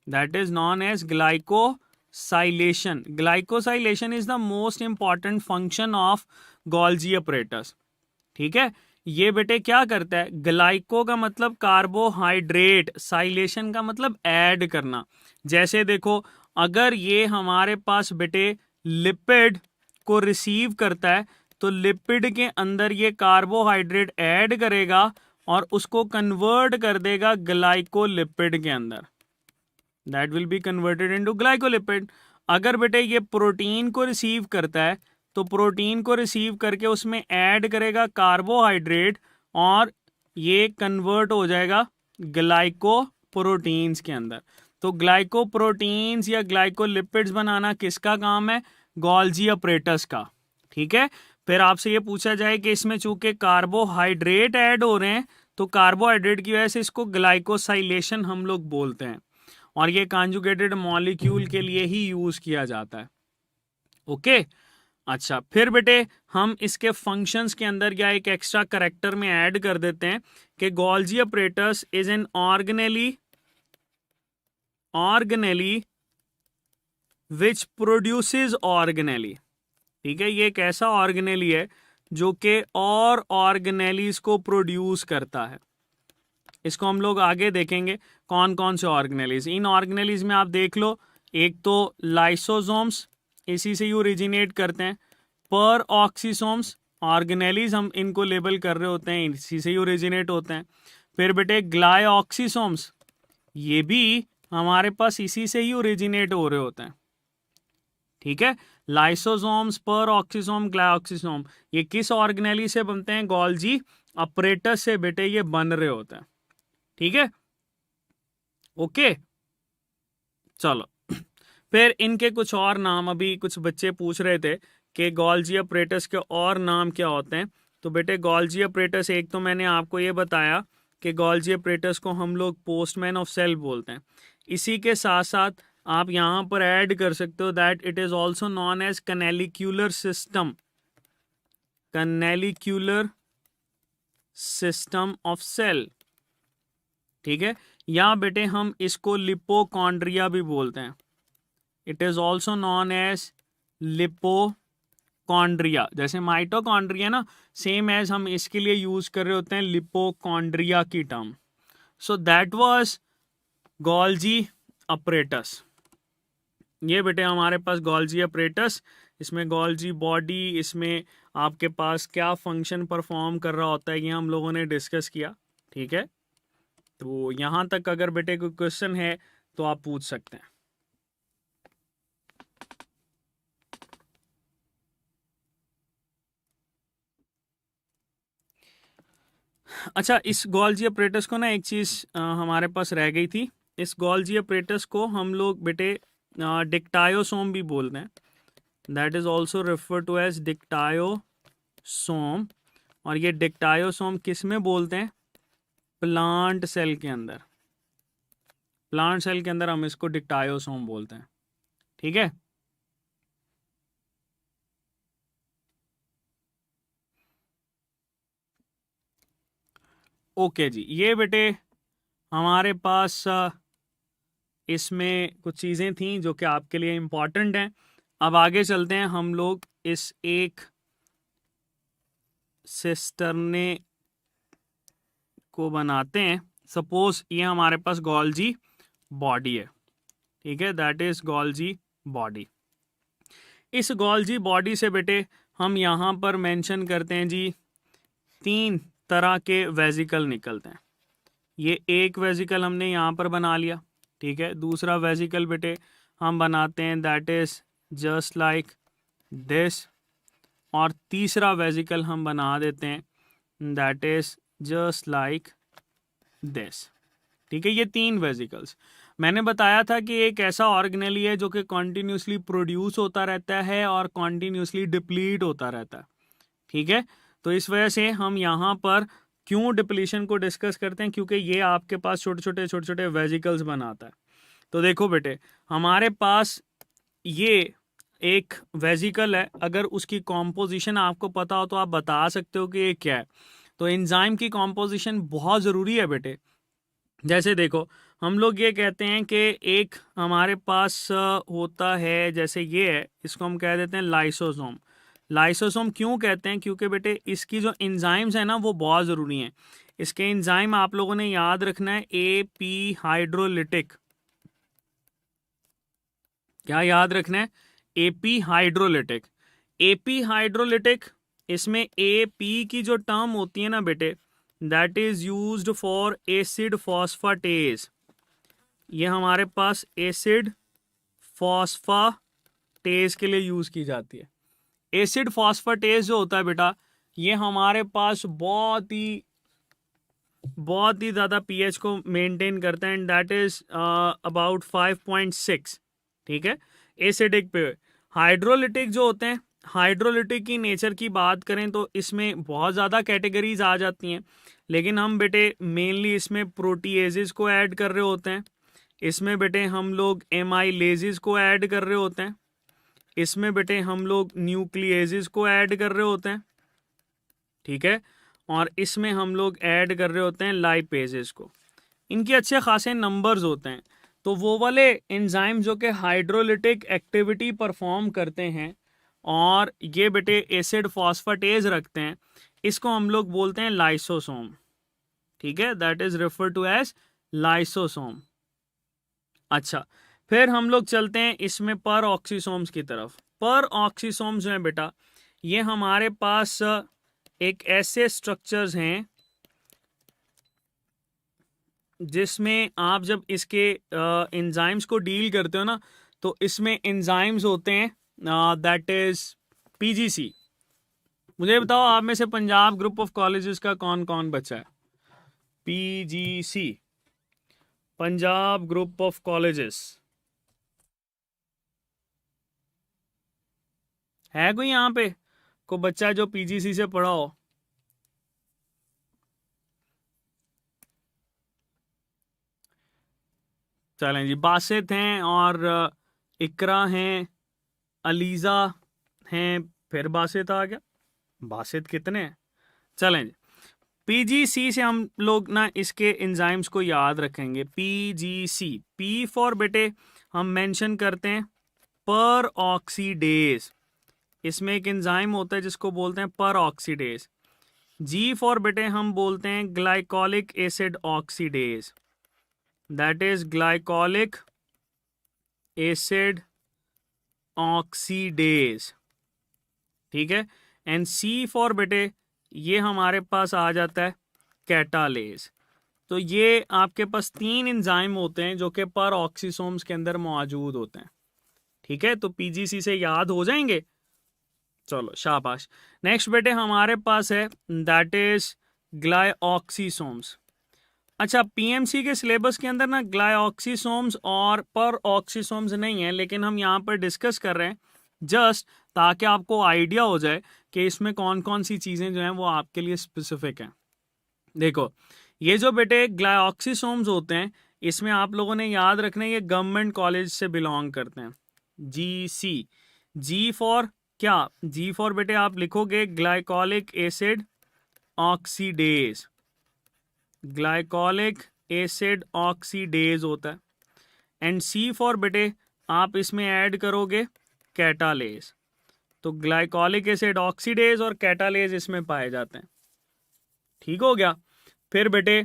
that is known as glycosylation. Glycosylation is the most important function of Golgi apparatus, ठीक है। ये बेटे क्या करता है, ग्लाइको का मतलब कार्बोहाइड्रेट, साइलेशन का मतलब ऐड करना। जैसे देखो, अगर ये हमारे पास बेटे लिपिड को रिसीव करता है तो लिपिड के अंदर ये कार्बोहाइड्रेट ऐड करेगा और उसको कन्वर्ट कर देगा ग्लाइकोलिपिड के अंदर, that will be converted into glycolipid. अगर बेटे ये प्रोटीन को रिसीव करता है तो प्रोटीन को रिसीव करके उसमें ऐड करेगा कार्बोहाइड्रेट और ये कन्वर्ट हो जाएगा ग्लाइकोप्रोटीन्स के अंदर। तो ग्लाइकोप्रोटीन्स या ग्लाइकोलिपिड्स बनाना किसका काम है, गोल्जी अपरेटस का, ठीक है। फिर आपसे ये पूछा जाए कि इसमें चूंकि कार्बोहाइड्रेट ऐड हो रहे हैं तो कार्बोहाइड्रेट की वजह से इसको ग्लाइकोसाइलेशन हम लोग बोलते हैं और ये कॉन्जुगेटेड मॉलिक्यूल के लिए ही यूज किया जाता है, ओके। अच्छा, फिर बेटे हम इसके फंक्शंस के अंदर या एक एक्स्ट्रा करेक्टर में ऐड कर देते हैं कि Golgi apparatus is an organelle which produces organelle, ठीक है। ये एक ऐसा ऑर्गेनेली है जो कि और ऑर्गेनेलीज को प्रोड्यूस करता है। इसको हम लोग आगे देखेंगे कौन कौन से ऑर्गेनेलीज। इन ऑर्गेनेलीज में आप देख लो, एक तो लाइसोसोम्स, इसी से ही ओरिजिनेट करते हैं। पर ऑक्सीसोम्स, ऑर्गेनेलीज हम इनको लेबल कर रहे होते हैं, इसी से ही ओरिजिनेट होते हैं। फिर बेटे ग्लाइऑक्सीसोम्स, ये भी हमारे पास इसी से ही ओरिजिनेट हो रहे होते हैं, ठीक है। लाइसोसोम्स, पर ऑक्सीसोम, ग्लाइऑक्सीसोम, ये किस ऑर्गेनेली से बनते हैं, गोल्जी अपरेटस से बेटे ये बन रहे होते हैं, ठीक है, ओके। चलो फिर इनके कुछ और नाम, अभी कुछ बच्चे पूछ रहे थे कि गोल्जी अपरेटस के और नाम क्या होते हैं। तो बेटे गोल्जी अपरेटस, एक तो मैंने आपको ये बताया कि गोल्जी अपरेटस को हम लोग पोस्टमैन ऑफ सेल बोलते हैं। इसी के साथ साथ आप यहाँ पर ऐड कर सकते हो that it is also known as canalicular system, canalicular system of cell, ठीक है। या बेटे हम इसको लिपोकॉन्ड्रिया भी बोलते हैं, it is also known as lipochondria, lipochondria, जैसे माइटोकॉन्ड्रिया ना, सेम एज हम इसके लिए यूज कर रहे होते हैं लिपोकॉन्ड्रिया की term. So that was Golgi apparatus. ये बेटे हमारे पास गोल्जी अपरेटस, इसमें गोल्जी बॉडी, इसमें आपके पास क्या फंक्शन परफॉर्म कर रहा होता है ये हम लोगों ने डिस्कस किया. ठीक है, तो यहां तक अगर बेटे कोई क्वेश्चन है तो आप पूछ सकते हैं. अच्छा, इस गोल्जी अपरेटस को ना एक चीज हमारे पास रह गई थी. इस गोल्जी अपरेटस को हम लोग बेटे डिक्टायोसोम भी बोलते हैं. That is also refer to as dictyosome. और ये डिक्टायोसोम किस में बोलते हैं? प्लांट सेल के अंदर. प्लांट सेल के अंदर हम इसको डिक्टायोसोम बोलते हैं. ठीक है, ओके जी. ये बेटे हमारे पास इसमें कुछ चीज़ें थी जो कि आपके लिए इम्पॉर्टेंट हैं. अब आगे चलते हैं हम लोग इस एक सिस्टर्ने को बनाते हैं. सपोज ये हमारे पास गोल्जी बॉडी है. ठीक है, दैट इज गोल्जी बॉडी. इस गोल्जी बॉडी से बेटे हम यहाँ पर मेंशन करते हैं जी 3 तरह के वेजिकल निकलते हैं. ये एक वेजिकल हमने यहाँ पर बना लिया. ठीक है, दूसरा वेजिकल बेटे हम बनाते हैं that is just like this. और तीसरा वेजिकल हम बना देते हैं that is just like this. ठीक है, ये 3 वेजिकल्स. मैंने बताया था कि एक ऐसा ऑर्गेनेली है जो कि कॉन्टिन्यूसली प्रोड्यूस होता रहता है और कॉन्टिन्यूसली डिप्लीट होता रहता है. ठीक है, तो इस वजह से हम यहाँ पर क्यों डिप्लीशन को डिस्कस करते हैं, क्योंकि ये आपके पास छोटे छोटे वेजिकल्स बनाता है. तो देखो बेटे, हमारे पास ये एक वेजिकल है, अगर उसकी कॉम्पोजिशन आपको पता हो तो आप बता सकते हो कि ये क्या है. तो एंजाइम की कॉम्पोजिशन बहुत ज़रूरी है बेटे. जैसे देखो, हम लोग ये कहते हैं कि एक हमारे पास होता है, जैसे ये है, इसको हम कह देते हैं लाइसोसोम. लाइसोसोम क्यों कहते हैं? क्योंकि बेटे इसकी जो एंजाइम्स है ना वो बहुत ज़रूरी हैं. इसके एंजाइम आप लोगों ने याद रखना है AP हाइड्रोलिटिक. क्या याद रखना है? AP hydrolytic. AP हाइड्रोलिटिक, इसमें AP की जो टर्म होती है ना बेटे, that is used for acid phosphatase. ये हमारे पास एसिड फॉस्फेटेज के लिए यूज की जाती है. एसिड फॉस्फेटेज जो होता है बेटा, ये हमारे पास बहुत ही ज़्यादा pH को मेंटेन करता है, एंड दैट इज अबाउट 5.6. ठीक है, एसिडिक पे. हाइड्रोलिटिक जो होते हैं, हाइड्रोलिटिक की नेचर की बात करें तो इसमें बहुत ज़्यादा कैटेगरीज आ जाती हैं, लेकिन हम बेटे मेनली इसमें प्रोटीएजेस को ऐड कर रहे होते हैं. इसमें बेटे हम लोग एमाइलेजेस को ऐड कर रहे होते हैं. इसमें बेटे हम लोग न्यूक्लिएजेस को ऐड कर रहे होते हैं. ठीक है, और इसमें हम लोग ऐड कर रहे होते हैं लाइपेजेस को. इनके अच्छे खासे नंबर्स होते हैं. तो वो वाले एंजाइम जो कि हाइड्रोलिटिक एक्टिविटी परफॉर्म करते हैं और ये बेटे एसिड फॉस्फेटेज रखते हैं, इसको हम लोग बोलते हैं लाइसोसोम. ठीक है, that is refer to as lysosome. अच्छा, फिर हम लोग चलते हैं इसमें पर ऑक्सीसोम्स की तरफ. पर ऑक्सीसोम्स जो है बेटा, ये हमारे पास एक ऐसे स्ट्रक्चर्स हैं जिसमें आप जब इसके एंजाइम्स को डील करते हो ना, तो इसमें एंजाइम्स होते हैं दैट इज PGC. मुझे बताओ आप में से पंजाब ग्रुप ऑफ कॉलेजेस का कौन कौन बचा है? PGC, Punjab group of colleges. है कोई यहाँ पे को बच्चा जो PGC से पढ़ा हो? चलें जी, बासित हैं और इकरा हैं, अलीज़ा हैं, फिर बासित आ गया. बासित कितने हैं? चलें जी, PGC से हम लोग ना इसके एंजाइम्स को याद रखेंगे. PGC, P फॉर बेटे हम मेंशन करते हैं पर ऑक्सीडेज. इसमें एक एंजाइम होता है जिसको बोलते हैं पर ऑक्सीडेज। जी फॉर बेटे हम बोलते हैं glycolic acid oxidase, that is glycolic acid oxidase, ठीक है। एंड सी फॉर बेटे ये हमारे पास आ जाता है कैटालेज। तो ये आपके पास 3 एंजाइम होते हैं जो कि पर ऑक्सीसोम्स के अंदर मौजूद होते हैं, ठीक है। तो पीजीसी से याद हो जाएंगे, चलो शाबाश। नेक्स्ट बेटे हमारे पास है दैट इज ग्लाइऑक्सीसोम्स। अच्छा, पीएमसी के सिलेबस के अंदर ना ग्लाइऑक्सीसोम्स और पर ऑक्सीसोम्स नहीं है, लेकिन हम यहाँ पर डिस्कस कर रहे हैं जस्ट ताकि आपको आइडिया हो जाए कि इसमें कौन कौन सी चीज़ें जो हैं वो आपके लिए स्पेसिफिक हैं। देखो, ये जो बेटे ग्लाइऑक्सीसोम्स होते हैं, इसमें आप लोगों ने याद रखना है ये गवर्नमेंट कॉलेज से बिलोंग करते हैं। GC, जी फॉर क्या? जी फॉर बेटे आप लिखोगे glycolic acid oxidase, glycolic acid oxidase होता है। एंड सी फॉर बेटे आप इसमें ऐड करोगे कैटालेज। तो ग्लाइकोलिक एसिड ऑक्सीडेज और कैटालेज इसमें पाए जाते हैं, ठीक हो गया। फिर बेटे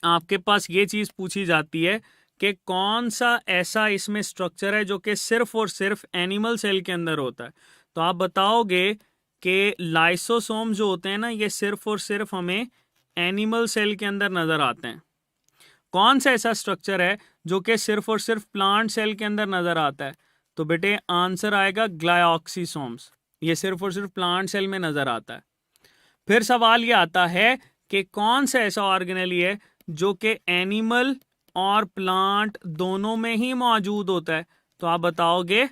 आपके पास ये चीज़ पूछी जाती है कि कौन सा ऐसा इसमें स्ट्रक्चर है जो कि सिर्फ और सिर्फ एनिमल सेल के अंदर होता है। तो आप बताओगे कि लाइसोसोम जो होते हैं ना, ये सिर्फ और सिर्फ हमें एनिमल सेल के अंदर नज़र आते हैं। कौन सा ऐसा स्ट्रक्चर है जो कि सिर्फ और सिर्फ प्लांट सेल के अंदर नज़र आता है? तो बेटे आंसर आएगा ग्लाइऑक्सीसोम्स, ये सिर्फ और सिर्फ प्लांट सेल में नज़र आता है। फिर सवाल ये आता है कि कौन सा ऐसा ऑर्गेनेली है जो कि एनिमल और प्लांट दोनों में ही मौजूद होता है? तो आप बताओगे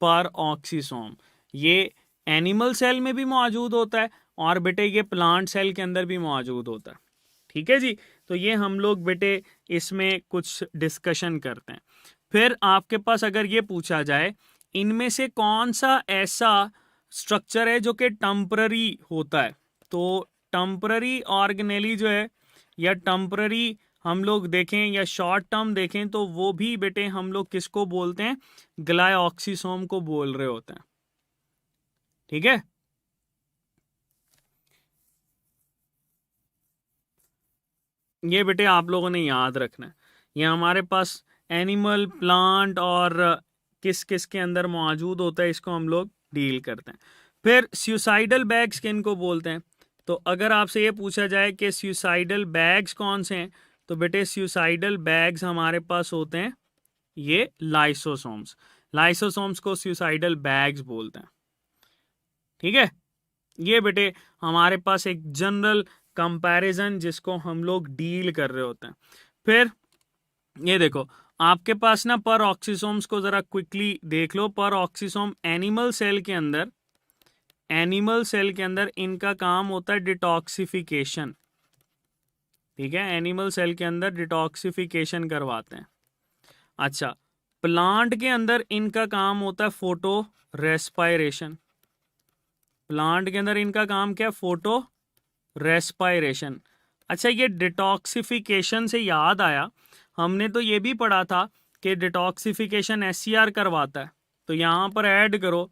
पर ऑक्सीसोम, ये एनिमल सेल में भी मौजूद होता है और बेटे ये प्लांट सेल के अंदर भी मौजूद होता है, ठीक है जी। तो ये हम लोग बेटे इसमें कुछ डिस्कशन करते हैं। फिर आपके पास अगर ये पूछा जाए इनमें से कौन सा ऐसा स्ट्रक्चर है जो कि टेम्पररी होता है, तो टेम्पररी ऑर्गेनेली जो है या टेम्पररी हम लोग देखें या शॉर्ट टर्म देखें तो वो भी बेटे हम लोग किसको बोलते हैं? ग्लाइऑक्सीसोम को बोल रहे होते हैं, ठीक है। ये बेटे आप लोगों ने याद रखना है, ये हमारे पास एनिमल, प्लांट और किस किस के अंदर मौजूद होता है, इसको हम लोग डील करते हैं। फिर सुसाइडल बैग्स किनको बोलते हैं? तो अगर आपसे ये पूछा जाए कि सुसाइडल बैग्स कौन से हैं, तो बेटे सुसाइडल बैग्स हमारे पास होते हैं ये लाइसोसोम्स। लाइसोसोम्स को सुसाइडल बैग्स बोलते हैं, ठीक है। ये बेटे हमारे पास एक जनरल कंपैरिजन जिसको हम लोग डील कर रहे होते हैं। फिर ये देखो आपके पास ना पर ऑक्सीसोम्स को जरा क्विकली देख लो। पर ऑक्सीसोम एनिमल सेल के अंदर, एनिमल सेल के अंदर इनका काम होता है डिटॉक्सिफिकेशन, ठीक है। एनिमल सेल के अंदर डिटॉक्सिफिकेशन करवाते हैं। अच्छा, प्लांट के अंदर इनका काम होता है फोटो रेस्पायरेशन। प्लांट के अंदर इनका काम क्या है? Photo respiration. अच्छा, ये डिटॉक्सिफिकेशन से याद आया, हमने तो ये भी पढ़ा था कि डिटॉक्सिफिकेशन SCR करवाता है। तो यहाँ पर ऐड करो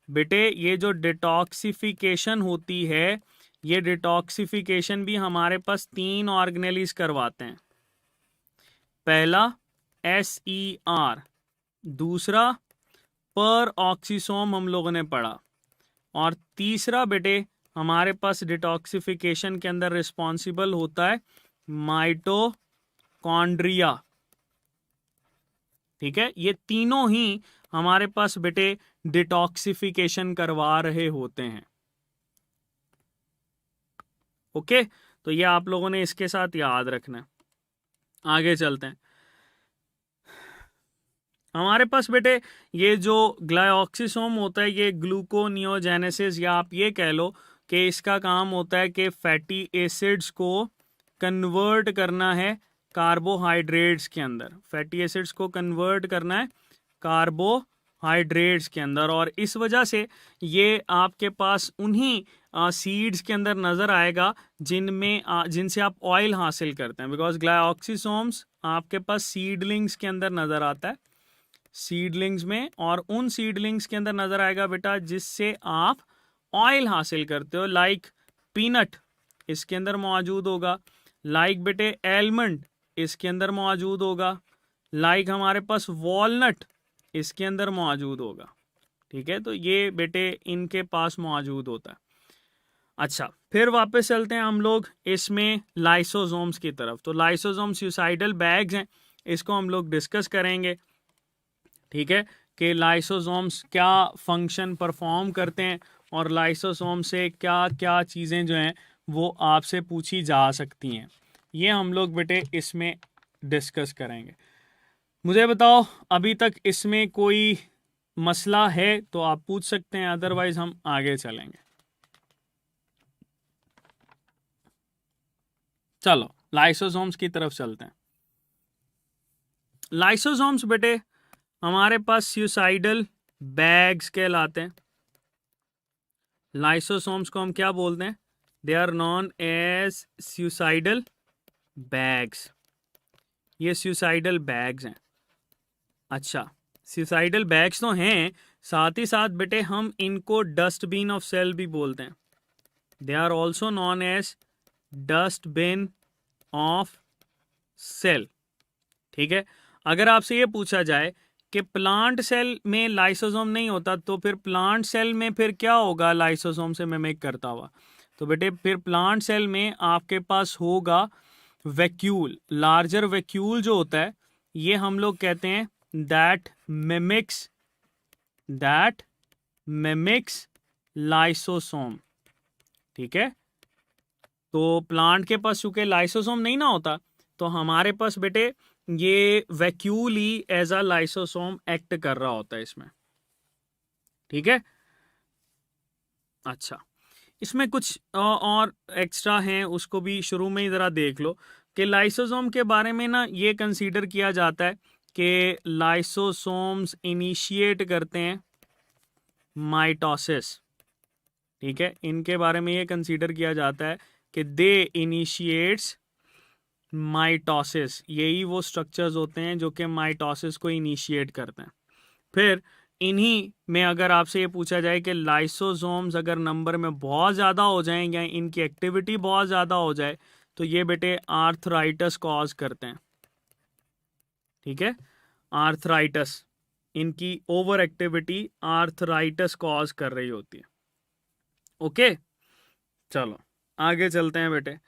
बेटे, ये जो डिटॉक्सिफिकेशन होती है, ये डिटॉक्सिफिकेशन भी हमारे पास 3 ऑर्गेनेलीज करवाते हैं। पहला SER, दूसरा पर ऑक्सीसोम हम लोगों ने पढ़ा, और तीसरा बेटे हमारे पास डिटॉक्सिफिकेशन के अंदर रिस्पॉन्सिबल होता है माइटोकॉन्ड्रिया, ठीक है। ये तीनों ही हमारे पास बेटे डिटॉक्सिफिकेशन करवा रहे होते हैं, ओके। तो ये आप लोगों ने इसके साथ याद रखना है। आगे चलते हैं। हमारे पास बेटे ये जो ग्लाइऑक्सीसोम होता है, ये ग्लूकोनियोजेनेसिस, या आप ये कह लो कि इसका काम होता है कि फैटी एसिड्स को कन्वर्ट करना है कार्बोहाइड्रेट्स के अंदर। फैटी एसिड्स को कन्वर्ट करना है कार्बोहाइड्रेट्स के अंदर, और इस वजह से ये आपके पास उन्हीं सीड्स के अंदर नज़र आएगा जिनमें जिनसे आप ऑयल हासिल करते हैं। बिकॉज ग्लाइऑक्सीसोम्स आपके पास सीडलिंग्स के अंदर नज़र आता है, सीडलिंग्स में, और उन सीडलिंग्स के अंदर नजर आएगा बेटा जिससे आप ऑयल हासिल करते हो, लाइक पीनट इसके अंदर मौजूद होगा, लाइक बेटे एलमंड इसके अंदर मौजूद होगा, लाइक हमारे पास वॉलनट इसके अंदर मौजूद होगा। ठीक है, तो ये बेटे इनके पास मौजूद होता है। अच्छा, फिर वापस चलते हैं हम लोग इसमें लाइसोसोम्स की तरफ। तो लाइसोसोम सुसाइडल बैग्स हैं, इसको हम लोग डिस्कस करेंगे। ठीक है, कि लाइसोसोम्स क्या फंक्शन परफॉर्म करते हैं और लाइसोसोम से क्या क्या चीज़ें जो हैं वो आपसे पूछी जा सकती हैं, ये हम लोग बेटे इसमें डिस्कस करेंगे। मुझे बताओ अभी तक इसमें कोई मसला है तो आप पूछ सकते हैं, अदरवाइज हम आगे चलेंगे। चलो लाइसोसोम्स की तरफ चलते हैं। लाइसोसोम्स बेटे हमारे पास सुसाइडल बैग्स कहलाते हैं। लाइसोसोम्स को हम क्या बोलते हैं? They are known as suicidal bags. ये सुसाइडल बैग्स हैं। अच्छा, सुसाइडल बैग्स तो हैं, साथ ही साथ बेटे हम इनको डस्टबिन ऑफ सेल भी बोलते हैं। They are also known as dustbin of cell. ठीक है, अगर आपसे ये पूछा जाए कि प्लांट सेल में लाइसोसोम नहीं होता तो फिर प्लांट सेल में फिर क्या होगा लाइसोसोम से मिमिक करता हुआ, तो बेटे फिर प्लांट सेल में आपके पास होगा वैक्यूल। लार्जर वैक्यूल जो होता है ये हम लोग कहते हैं दैट मिमिक्स लाइसोसोम। ठीक है, तो प्लांट के पास चूंकि लाइसोसोम नहीं ना होता तो हमारे पास बेटे ये वैक्यूल ही एज अ लाइसोसोम एक्ट कर रहा होता है इसमें। ठीक है, अच्छा इसमें कुछ और एक्स्ट्रा हैं, उसको भी शुरू में ही ज़रा देख लो कि लाइसोसोम के बारे में ना ये कंसीडर किया जाता है कि लाइसोसोम्स इनिशिएट करते हैं माइटोसिस। ठीक है, इनके बारे में ये कंसीडर किया जाता है कि दे इनिशिएट्स माइटोसिस। यही वो स्ट्रक्चर्स होते हैं जो कि माइटोसिस को इनिशिएट करते हैं। फिर इन्हीं में अगर आपसे ये पूछा जाए कि लाइसोसोम्स अगर नंबर में बहुत ज़्यादा हो जाएं या इनकी एक्टिविटी बहुत ज़्यादा हो जाए तो ये बेटे आर्थराइटिस कॉज करते हैं। ठीक है, आर्थराइटिस, इनकी ओवर एक्टिविटी आर्थराइटिस कॉज कर रही होती है। ओके, चलो आगे चलते हैं बेटे।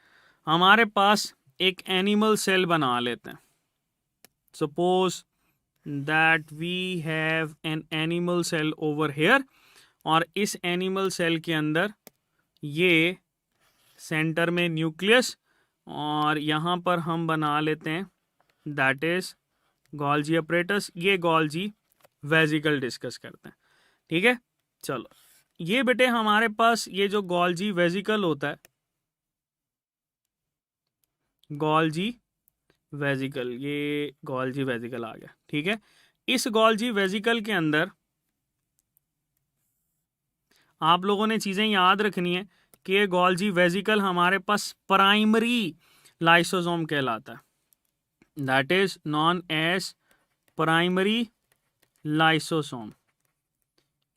हमारे पास एक एनिमल सेल बना लेते हैं। Suppose that we have an animal cell over here, और इस एनिमल सेल के अंदर ये सेंटर में न्यूक्लियस, और यहाँ पर हम बना लेते हैं दैट इज गोल्जी अपरेटस। ये गोल्जी वेजिकल डिस्कस करते हैं। ठीक है, चलो ये बेटे हमारे पास ये जो गोल्जी वेजिकल होता है, गोल्जी वेजिकल, ये गोल्जी वेजिकल आ गया। ठीक है, इस गोल्जी वेजिकल के अंदर आप लोगों ने चीज़ें याद रखनी है कि ये गोल्जी वेजिकल हमारे पास प्राइमरी लाइसोसोम कहलाता है। That is known as primary lysosome.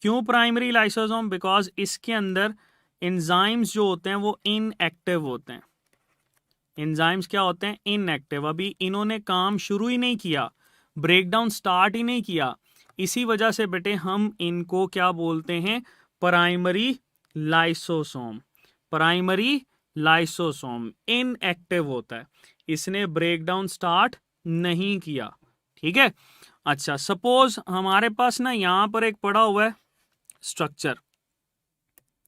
क्यों प्राइमरी लाइसोसोम? बिकॉज इसके अंदर एंजाइम्स जो होते हैं वो इनएक्टिव होते हैं। एंजाइम्स क्या होते हैं? इनएक्टिव। अभी इन्होंने काम शुरू ही नहीं किया, ब्रेकडाउन स्टार्ट ही नहीं किया, इसी वजह से बेटे हम इनको क्या बोलते हैं? Primary lysosome. Primary lysosome inactive होता है, इसने ब्रेकडाउन स्टार्ट नहीं किया। ठीक है, अच्छा सपोज हमारे पास ना यहां पर एक पड़ा हुआ है स्ट्रक्चर।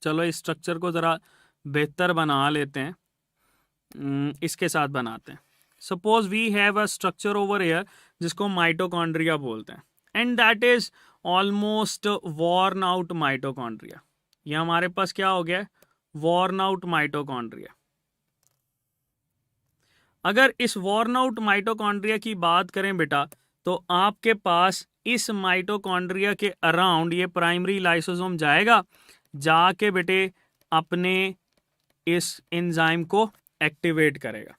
चलो इस स्ट्रक्चर को जरा बेहतर बना लेते हैं, इसके साथ बनाते हैं। Suppose we have a structure over here जिसको माइटोकॉन्ड्रिया बोलते हैं, and that is almost worn out mitochondria. ये हमारे पास क्या हो गया? Worn out mitochondria. अगर इस वॉर्न आउट माइटोकॉन्ड्रिया की बात करें बेटा, तो आपके पास इस माइटोकॉन्ड्रिया के अराउंड ये प्राइमरी लाइसोसोम जाएगा, जाके बेटे अपने इस एंजाइम को एक्टिवेट करेगा।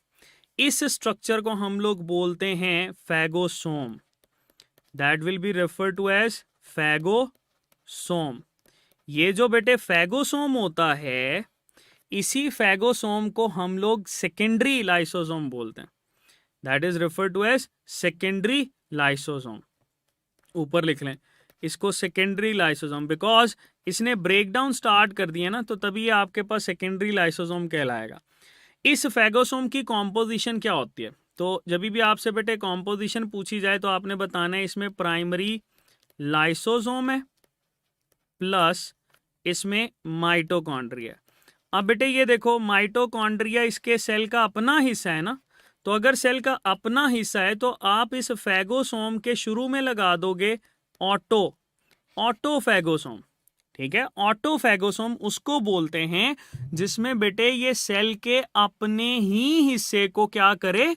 इस स्ट्रक्चर को हम लोग बोलते हैं phagosome. That will be refer to as phagosome. ये जो बेटे फैगोसोम होता है, इसी फैगोसोम को हम लोग सेकेंडरी लाइसोसोम बोलते हैं। That is refer to as secondary lysosome. ऊपर लिख लें इसको सेकेंडरी लाइसोसोम, बिकॉज इसने ब्रेकडाउन स्टार्ट कर दिया ना, तो तभी ये आपके पास सेकेंडरी लाइसोसोम कहलाएगा। इस फैगोसोम की कॉम्पोजिशन क्या होती है? तो जब भी आपसे बेटे कॉम्पोजिशन पूछी जाए तो आपने बताना है इसमें प्राइमरी लाइसोसोम है प्लस इसमें माइटोकॉन्ड्रिया। अब बेटे ये देखो, माइटोकॉन्ड्रिया इसके सेल का अपना हिस्सा है ना, तो अगर सेल का अपना हिस्सा है तो आप इस फैगोसोम के शुरू में लगा दोगे ऑटोफैगोसोम। ठीक है, ऑटोफैगोसोम उसको बोलते हैं जिसमें बेटे ये सेल के अपने ही हिस्से को क्या करे,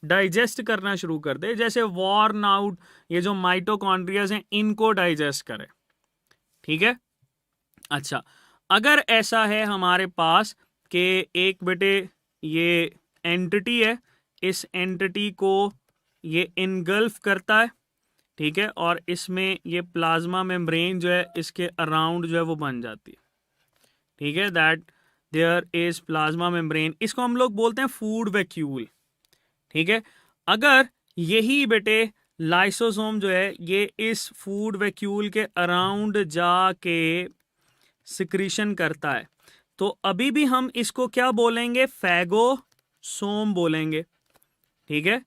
डाइजेस्ट करना शुरू कर दे। जैसे वॉर्न आउट ये जो माइटोकॉन्ड्रियाज हैं इनको डाइजेस्ट करे। ठीक है, अच्छा अगर ऐसा है हमारे पास कि एक बेटे ये एंटिटी है, इस एंटिटी को ये इनगल्फ करता है, ठीक है, और इसमें ये प्लाज्मा मेम्ब्रेन जो है इसके अराउंड जो है वो बन जाती है। ठीक है, that there is plasma membrane, इसको हम लोग बोलते हैं फूड वैक्यूल। ठीक है, अगर यही बेटे लाइसोसोम जो है ये इस फूड वैक्यूल के अराउंड जाके सिक्रीशन करता है, तो अभी भी हम इसको क्या बोलेंगे, फैगोसोम बोलेंगे। ठीक है,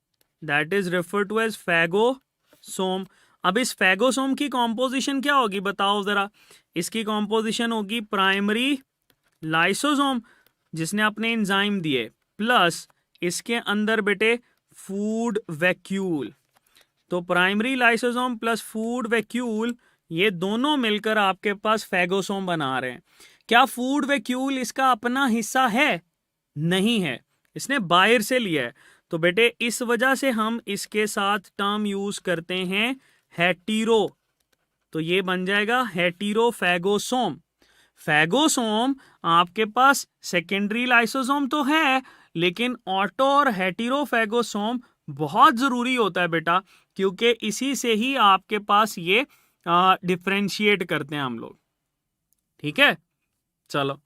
that is refer to as phagosome. अब इस फैगोसोम की कॉम्पोजिशन क्या होगी बताओ जरा। इसकी कॉम्पोजिशन होगी प्राइमरी लाइसोसोम जिसने अपने एंजाइम दिए, प्लस इसके अंदर बेटे फूड वैक्यूल। तो primary lysosome plus food vacuole ये दोनों मिलकर आपके पास फैगोसोम बना रहे हैं। क्या फूड वैक्यूल इसका अपना हिस्सा है? नहीं है, इसने बाहर से लिया है। तो बेटे इस वजह से हम इसके साथ टर्म यूज करते हैं हेटीरो, तो ये बन जाएगा हेटीरो फैगोसोम। फैगोसोम आपके पास सेकेंडरी लाइसोसोम तो है, लेकिन ऑटो और हेटीरोफैगोसोम बहुत जरूरी होता है बेटा, क्योंकि इसी से ही आपके पास ये डिफरेंशिएट करते हैं हम लोग। ठीक है, चलो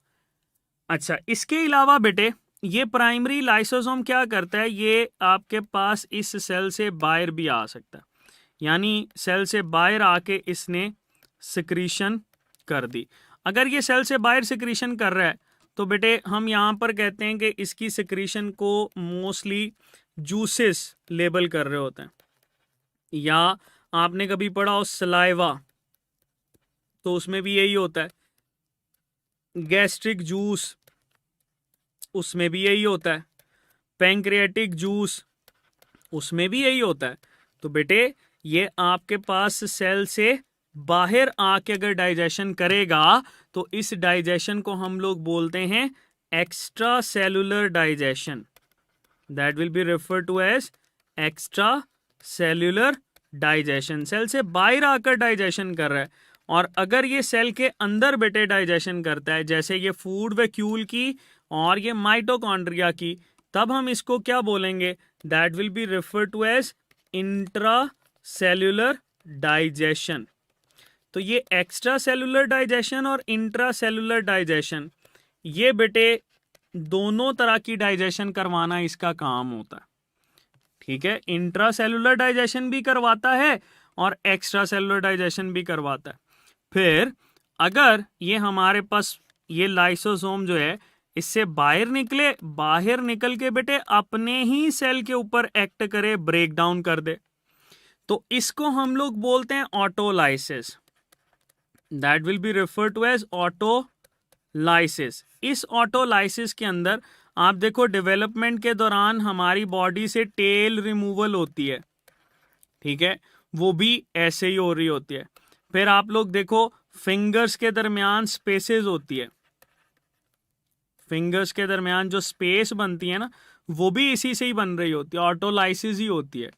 अच्छा, इसके अलावा बेटे ये प्राइमरी लाइसोसोम क्या करता है, ये आपके पास इस सेल से बाहर भी आ सकता है, यानी सेल से बाहर आके इसने सिक्रीशन कर दी। अगर ये सेल से बाहर सिक्रीशन कर रहा है तो बेटे हम यहाँ पर कहते हैं कि इसकी सिक्रीशन को मोस्टली जूसेस लेबल कर रहे होते हैं, या आपने कभी पढ़ा हो सलाइवा, तो उसमें भी यही होता है। गैस्ट्रिक जूस उसमें भी यही होता है। पैंक्रियाटिक जूस उसमें भी यही होता है। तो बेटे ये आपके पास सेल से बाहर आके अगर डाइजेशन करेगा तो इस डाइजेशन को हम लोग बोलते हैं extracellular digestion. That will be refer to as extracellular digestion. सेल से बाहर आकर डाइजेशन कर रहा है, और अगर ये सेल के अंदर बेटे डाइजेशन करता है, जैसे ये फूड वैक्यूल की और ये माइटोकॉन्ड्रिया की, तब हम इसको क्या बोलेंगे, that will be refer to as intracellular digestion. तो ये एक्स्ट्रा सेलुलर डाइजेशन और इंट्रा सेलुलर डाइजेशन ये बेटे दोनों तरह की डाइजेशन करवाना इसका काम होता है। ठीक है, इंट्रा सेलुलर डाइजेशन भी करवाता है और एक्स्ट्रा सेलुलर डाइजेशन भी करवाता है। फिर अगर ये हमारे पास ये लाइसोसोम जो है इससे बाहर निकले, बाहर निकल के बेटे अपने ही सेल के ऊपर एक्ट करे, ब्रेक डाउन कर दे, तो इसको हम लोग बोलते हैं autolysis. That will be refer to as autolysis. इस ऑटोलाइसिस के अंदर आप देखो डेवलपमेंट के दौरान हमारी बॉडी से टेल रिमूवल होती है, ठीक है, वो भी ऐसे ही हो रही होती है। फिर आप लोग देखो फिंगर्स के दरमियान स्पेसेस होती है, फिंगर्स के दरमियान जो स्पेस बनती है ना, वो भी इसी से ही बन रही होती है, ऑटोलाइसिस ही होती है।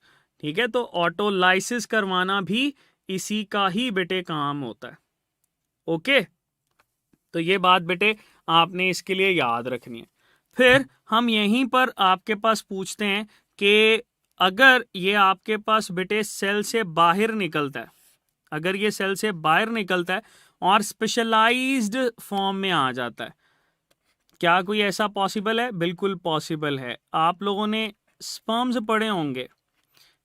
ठीक है, तो ऑटोलाइसिस करवाना भी इसी का ही बेटे काम होता है। ओके, तो ये बात बेटे आपने इसके लिए याद रखनी है। फिर हम यहीं पर आपके पास पूछते हैं कि अगर ये आपके पास बेटे सेल से बाहर निकलता है, अगर ये सेल से बाहर निकलता है और स्पेशलाइज्ड फॉर्म में आ जाता है, क्या कोई ऐसा पॉसिबल है? बिल्कुल पॉसिबल है। आप लोगों ने स्पर्म्स पढ़े होंगे,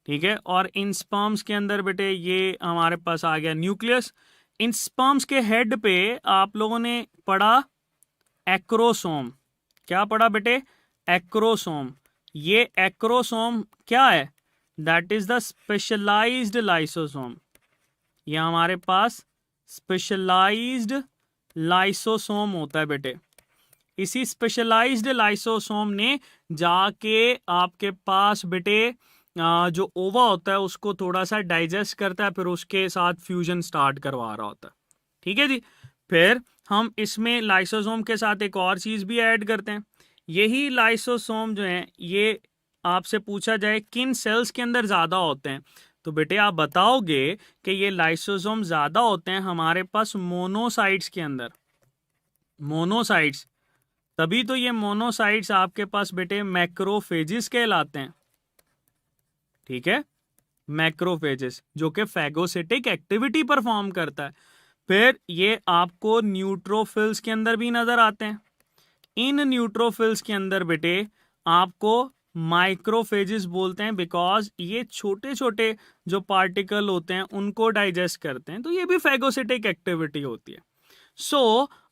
ठीक है, और इन स्पर्म्स के अंदर बेटे ये हमारे पास आ गया न्यूक्लियस। इन स्पर्म्स के हेड पे आप लोगों ने पढ़ा एक्रोसोम। क्या पढ़ा बेटे? एक्रोसोम। ये एक्रोसोम क्या है? That is the specialised lysosome. ये हमारे पास स्पेशलाइज्ड लाइसोसोम होता है बेटे। इसी स्पेशलाइज्ड लाइसोसोम ने जाके आपके पास बेटे जो ओवा होता है उसको थोड़ा सा डाइजेस्ट करता है, फिर उसके साथ फ्यूजन स्टार्ट करवा रहा होता है। ठीक है जी। फिर हम इसमें लाइसोसोम के साथ एक और चीज भी ऐड करते हैं। यही लाइसोसोम जो है ये आपसे पूछा जाए किन सेल्स के अंदर ज्यादा होते हैं, तो बेटे आप बताओगे कि ये लाइसोसोम ज्यादा होते हैं हमारे पास मोनोसाइट्स के अंदर। मोनोसाइट्स, तभी तो ये मोनोसाइट्स आपके पास बेटे मैक्रोफेजिस कहलाते हैं। ठीक है, मैक्रोफेजिस जो कि फैगोसिटिक एक्टिविटी परफॉर्म करता है। फिर ये आपको न्यूट्रोफिल्स के अंदर भी नजर आते हैं। इन न्यूट्रोफिल्स के अंदर बेटे आपको माइक्रोफेजिस बोलते हैं, बिकॉज ये छोटे छोटे जो पार्टिकल होते हैं उनको डाइजेस्ट करते हैं, तो ये भी फैगोसिटिक एक्टिविटी होती है।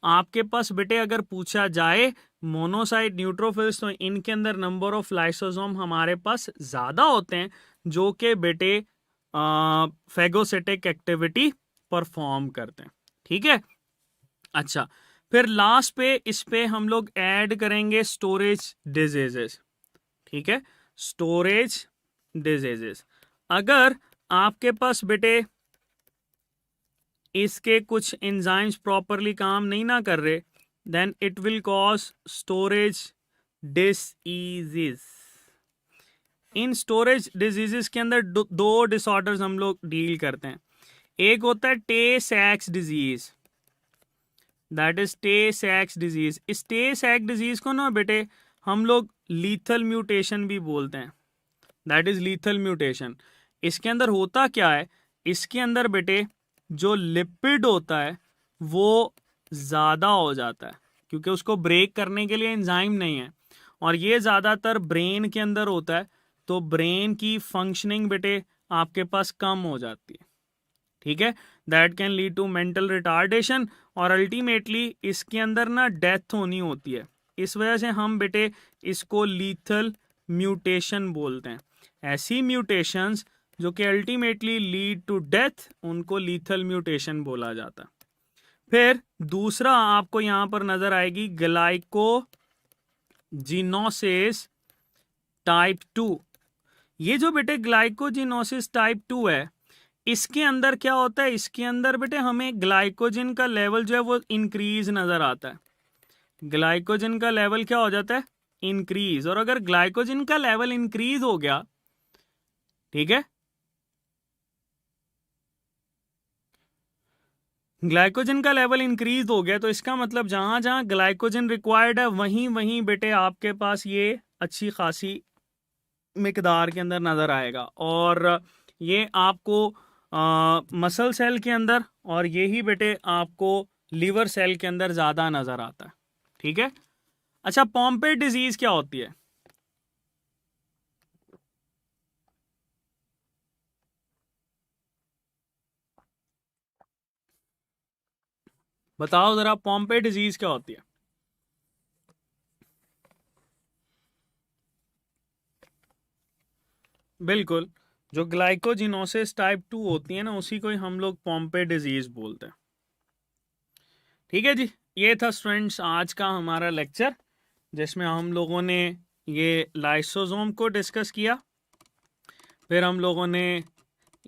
आपके पास बेटे अगर पूछा जाए मोनोसाइट न्यूट्रोफिल्स, तो इनके अंदर नंबर ऑफ लाइसोसोम हमारे पास ज्यादा होते हैं जो कि बेटे फैगोसिटिक एक्टिविटी परफॉर्म करते हैं। ठीक है, अच्छा, फिर लास्ट पे इस पे हम लोग ऐड करेंगे स्टोरेज डिजीजेस। ठीक है, स्टोरेज डिजीजेस। अगर आपके पास बेटे इसके कुछ एंजाइम्स प्रॉपरली काम नहीं ना कर रहे, then it will cause storage diseases. इन स्टोरेज डिजीजेस के अंदर दो डिसऑर्डर्स हम लोग डील करते हैं। एक होता है टे-सैक्स डिजीज, दैट इज टे-सैक्स डिजीज। इस टे-सैक्स डिजीज को ना बेटे हम लोग लीथल म्यूटेशन भी बोलते हैं, दैट इज लीथल म्यूटेशन। इसके अंदर होता क्या है? इसके अंदर बेटे जो लिपिड होता है वो ज्यादा हो जाता है, क्योंकि उसको ब्रेक करने के लिए एंजाइम नहीं है, और ये ज्यादातर ब्रेन के अंदर होता है, तो ब्रेन की फंक्शनिंग बेटे आपके पास कम हो जाती है। ठीक है, that can lead to mental retardation, और अल्टीमेटली इसके अंदर ना डेथ होनी होती है। इस वजह से हम बेटे इसको लीथल म्यूटेशन बोलते हैं। ऐसी म्यूटेशंस जो कि अल्टीमेटली लीड टू डेथ, उनको लीथल म्यूटेशन बोला जाता है। फिर दूसरा आपको यहां पर नजर आएगी ग्लाइकोजिनोसिस टाइप 2। ये जो बेटे ग्लाइकोजिनोसिस टाइप 2 है, इसके अंदर क्या होता है? इसके अंदर बेटे हमें ग्लाइकोजन का लेवल जो है वो इंक्रीज नजर आता है। ग्लाइकोजन का लेवल क्या हो जाता है? इंक्रीज। और अगर ग्लाइकोजन का लेवल इंक्रीज हो गया, ठीक है, ग्लाइकोजन का लेवल इंक्रीज हो गया, तो इसका मतलब जहां जहां ग्लाइकोजन रिक्वायर्ड है वहीं वहीं बेटे आपके पास ये अच्छी खासी मिकदार के अंदर नजर आएगा। और ये आपको मसल सेल के अंदर, और यही बेटे आपको लीवर सेल के अंदर ज्यादा नजर आता है। ठीक है, अच्छा, पॉम्पे डिजीज क्या होती है? बताओ जरा, पॉम्पे डिजीज क्या होती है? बिल्कुल, जो ग्लाइकोजिनोसिस टाइप 2 होती है ना, उसी को ही हम लोग पॉम्पे डिजीज बोलते हैं। ठीक है जी, ये था स्टूडेंट्स आज का हमारा लेक्चर, जिसमें हम लोगों ने ये लाइसोसोम को डिस्कस किया, फिर हम लोगों ने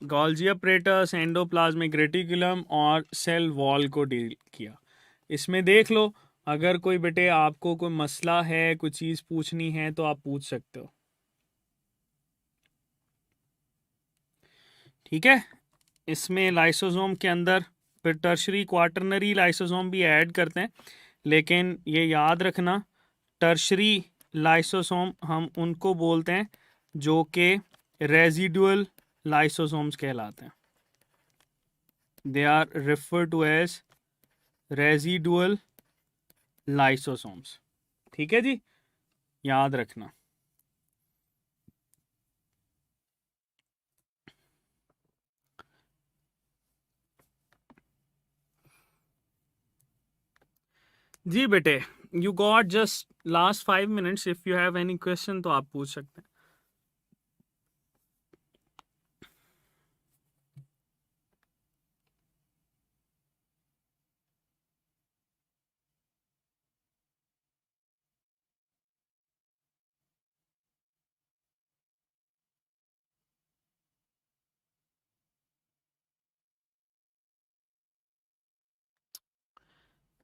गोल्जी अपरेटस, एंडोप्लाज्मिक रेटिकुलम और सेल वॉल को डील किया। इसमें देख लो, अगर कोई बेटे आपको कोई मसला है, कोई चीज़ पूछनी है तो आप पूछ सकते हो। ठीक है, इसमें लाइसोसोम के अंदर फिर टर्शरी क्वाटरनरी लाइसोसोम भी ऐड करते हैं, लेकिन ये याद रखना टर्शरी लाइसोसोम हम उनको बोलते हैं जो कि रेजिडुअल लाइसोसोम्स कहलाते हैं. They are refer to as residual lysosomes. ठीक है जी, याद रखना. जी बेटे, you got just last 5 minutes. If you have any question तो आप पूछ सकते हैं.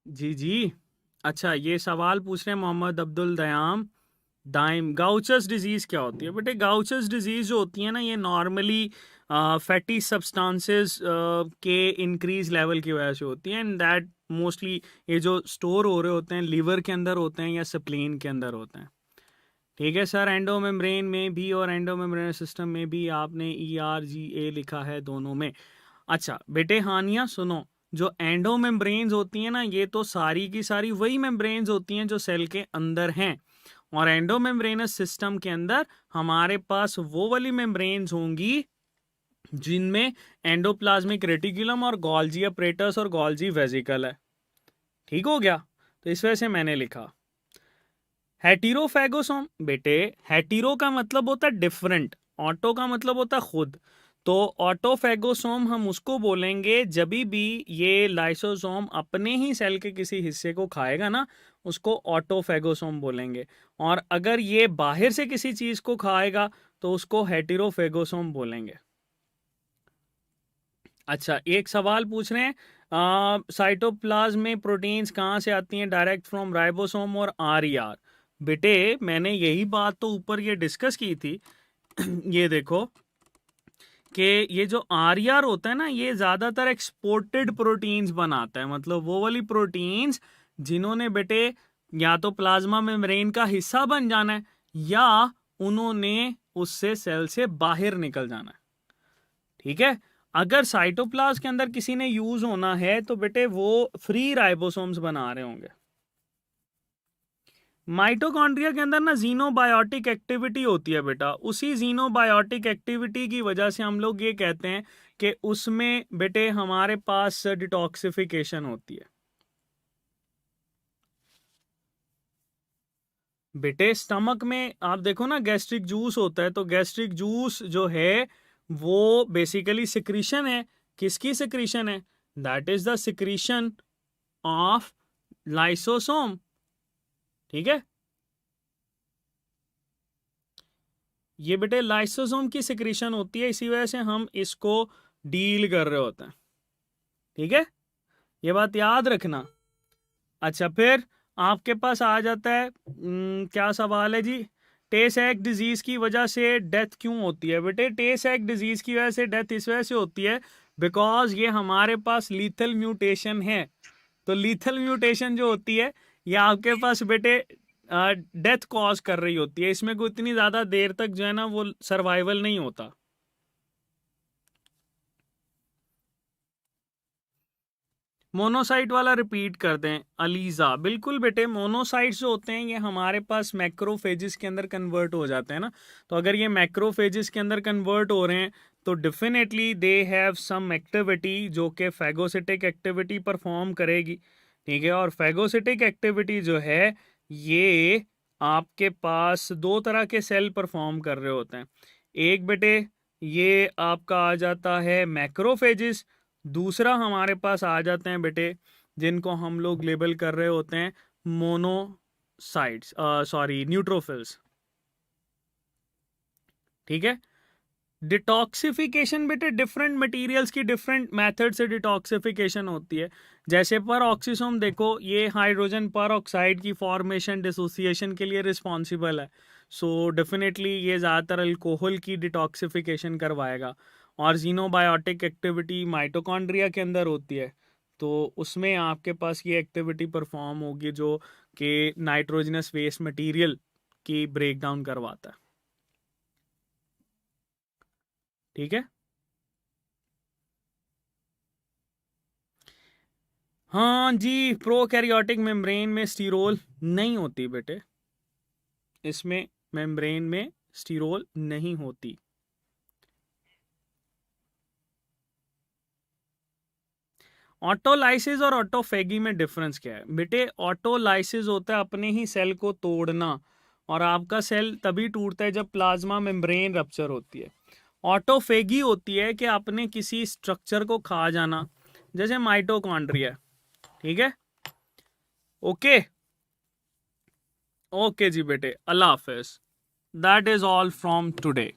जी जी. अच्छा, ये सवाल पूछ रहे हैं मोहम्मद अब्दुल दयाम दाइम, गाउचर्स डिजीज़ क्या होती है? बेटे गाउचर्स डिजीज़ जो होती है ना, ये नॉर्मली फैटी सब्सटेंसेस के इंक्रीज लेवल की वजह से होती है. एंड दैट मोस्टली ये जो स्टोर हो रहे होते हैं लिवर के अंदर होते हैं या स्प्लीन के अंदर होते हैं. ठीक है सर, एंडोमेम्ब्रेन में भी और एंडोमेम्ब्रेन सिस्टम में भी आपने ERGA लिखा है दोनों में. अच्छा बेटे हानिया सुनो, जो एंडोमेम्ब्रेन्स होती हैं ना, ये तो सारी की सारी वही मेम्ब्रेन्स होती हैं जो सेल के अंदर हैं. और एंडोमेम्ब्रेनस सिस्टम के अंदर हमारे पास वो वाली मेम्ब्रेन्स होंगी जिनमें एंडोप्लाज्मिक रेटिकुलम और गोल्जी अपरेटस और गोल्जी वेसिकल है. ठीक हो गया? तो इस वजह से मैंने लिखा हेटेरोफेगोसोम. बेटे हेटेरो का मतलब होता है डिफरेंट, ऑटो का मतलब होता है खुद. तो ऑटोफेगोसोम हम उसको बोलेंगे जब भी ये लाइसोसोम अपने ही सेल के किसी हिस्से को खाएगा ना, उसको ऑटोफेगोसोम बोलेंगे. और अगर ये बाहर से किसी चीज को खाएगा तो उसको हेटेरोफेगोसोम बोलेंगे. अच्छा, एक सवाल पूछ रहे हैं साइटोप्लाज्म में प्रोटीन्स कहाँ से आती हैं? डायरेक्ट फ्रॉम राइबोसोम और RER. बेटे मैंने यही बात तो ऊपर ये डिस्कस की थी. ये देखो कि ये जो RER होता है ना, ये ज़्यादातर एक्सपोर्टेड प्रोटीन्स बनाता है. मतलब वो वाली प्रोटीन्स जिन्होंने बेटे या तो प्लाज्मा मेम्ब्रेन का हिस्सा बन जाना है या उन्होंने उससे सेल से बाहर निकल जाना है. ठीक है? अगर साइटोप्लाज्म के अंदर किसी ने यूज होना है तो बेटे वो फ्री राइबोसोम्स बना रहे होंगे. माइटोकॉन्ड्रिया के अंदर ना जीनोबायोटिक एक्टिविटी होती है बेटा. उसी जीनोबायोटिक एक्टिविटी की वजह से हम लोग ये कहते हैं कि उसमें बेटे हमारे पास डिटॉक्सिफिकेशन होती है. बेटे स्टमक में आप देखो ना, गैस्ट्रिक जूस होता है, तो गैस्ट्रिक जूस जो है वो बेसिकली सिक्रीशन है. किसकी सिक्रीशन है? That is the secretion of lysosome. ठीक है, ये बेटे लाइसोसोम की सिक्रीशन होती है, इसी वजह से हम इसको डील कर रहे होते हैं. ठीक है, ये बात याद रखना. अच्छा, फिर आपके पास आ जाता है क्या सवाल है जी? टे-सैक डिजीज की वजह से डेथ क्यों होती है? बेटे टे-सैक डिजीज की वजह से डेथ इस वजह से होती है बिकॉज ये हमारे पास लीथल म्यूटेशन है. तो लीथल म्यूटेशन जो होती है ये आपके पास बेटे डेथ कॉज कर रही होती है. इसमें कोई इतनी ज्यादा देर तक जो है ना वो सर्वाइवल नहीं होता. मोनोसाइट वाला रिपीट कर दें अलीजा. बिल्कुल बेटे, मोनोसाइट्स जो होते हैं ये हमारे पास मैक्रोफेजिस के अंदर कन्वर्ट हो जाते हैं ना. तो अगर ये मैक्रोफेजिस के अंदर कन्वर्ट हो रहे हैं तो definitely they have some activity जो कि फैगोसिटिक एक्टिविटी परफॉर्म करेगी. ठीक है, और फैगोसिटिक एक्टिविटी जो है ये आपके पास दो तरह के सेल परफॉर्म कर रहे होते हैं. एक बेटे ये आपका आ जाता है मैक्रोफेजिस. दूसरा हमारे पास आ जाते हैं बेटे जिनको हम लोग लेबल कर रहे होते हैं मोनोसाइट्स, सॉरी न्यूट्रोफिल्स. ठीक है, डिटॉक्सिफिकेशन बेटे डिफरेंट मटेरियल्स की डिफरेंट मेथड से डिटॉक्सिफिकेशन होती है. जैसे पर ऑक्सीसोम देखो, ये हाइड्रोजन पर ऑक्साइड की फॉर्मेशन डिसोसिएशन के लिए रिस्पॉन्सिबल है. सो डेफिनेटली ये ज़्यादातर अल्कोहल की डिटॉक्सिफिकेशन करवाएगा. और जीनोबायोटिक एक्टिविटी माइटोकॉन्ड्रिया के अंदर होती है, तो उसमें आपके पास ये एक्टिविटी परफॉर्म होगी जो कि नाइट्रोजनस वेस्ट मटेरियल की ब्रेक डाउन करवाता है. ठीक है। हाँ जी, प्रोकैरियोटिक मेम्ब्रेन में स्टीरोल नहीं होती बेटे, इसमें मेम्ब्रेन में स्टीरोल नहीं होती। ऑटोलाइसिस और ऑटोफेगी में डिफरेंस क्या है बेटे? ऑटोलाइसिस होता है अपने ही सेल को तोड़ना, और आपका सेल तभी टूटता है जब प्लाज्मा मेम्ब्रेन रप्चर होती है। ऑटोफेगी होती है कि आपने किसी स्ट्रक्चर को खा जाना, जैसे माइटोकॉन्ड्रिया। ठीक है, ओके ओके जी बेटे, अल्लाह हाफिज। That is all from today.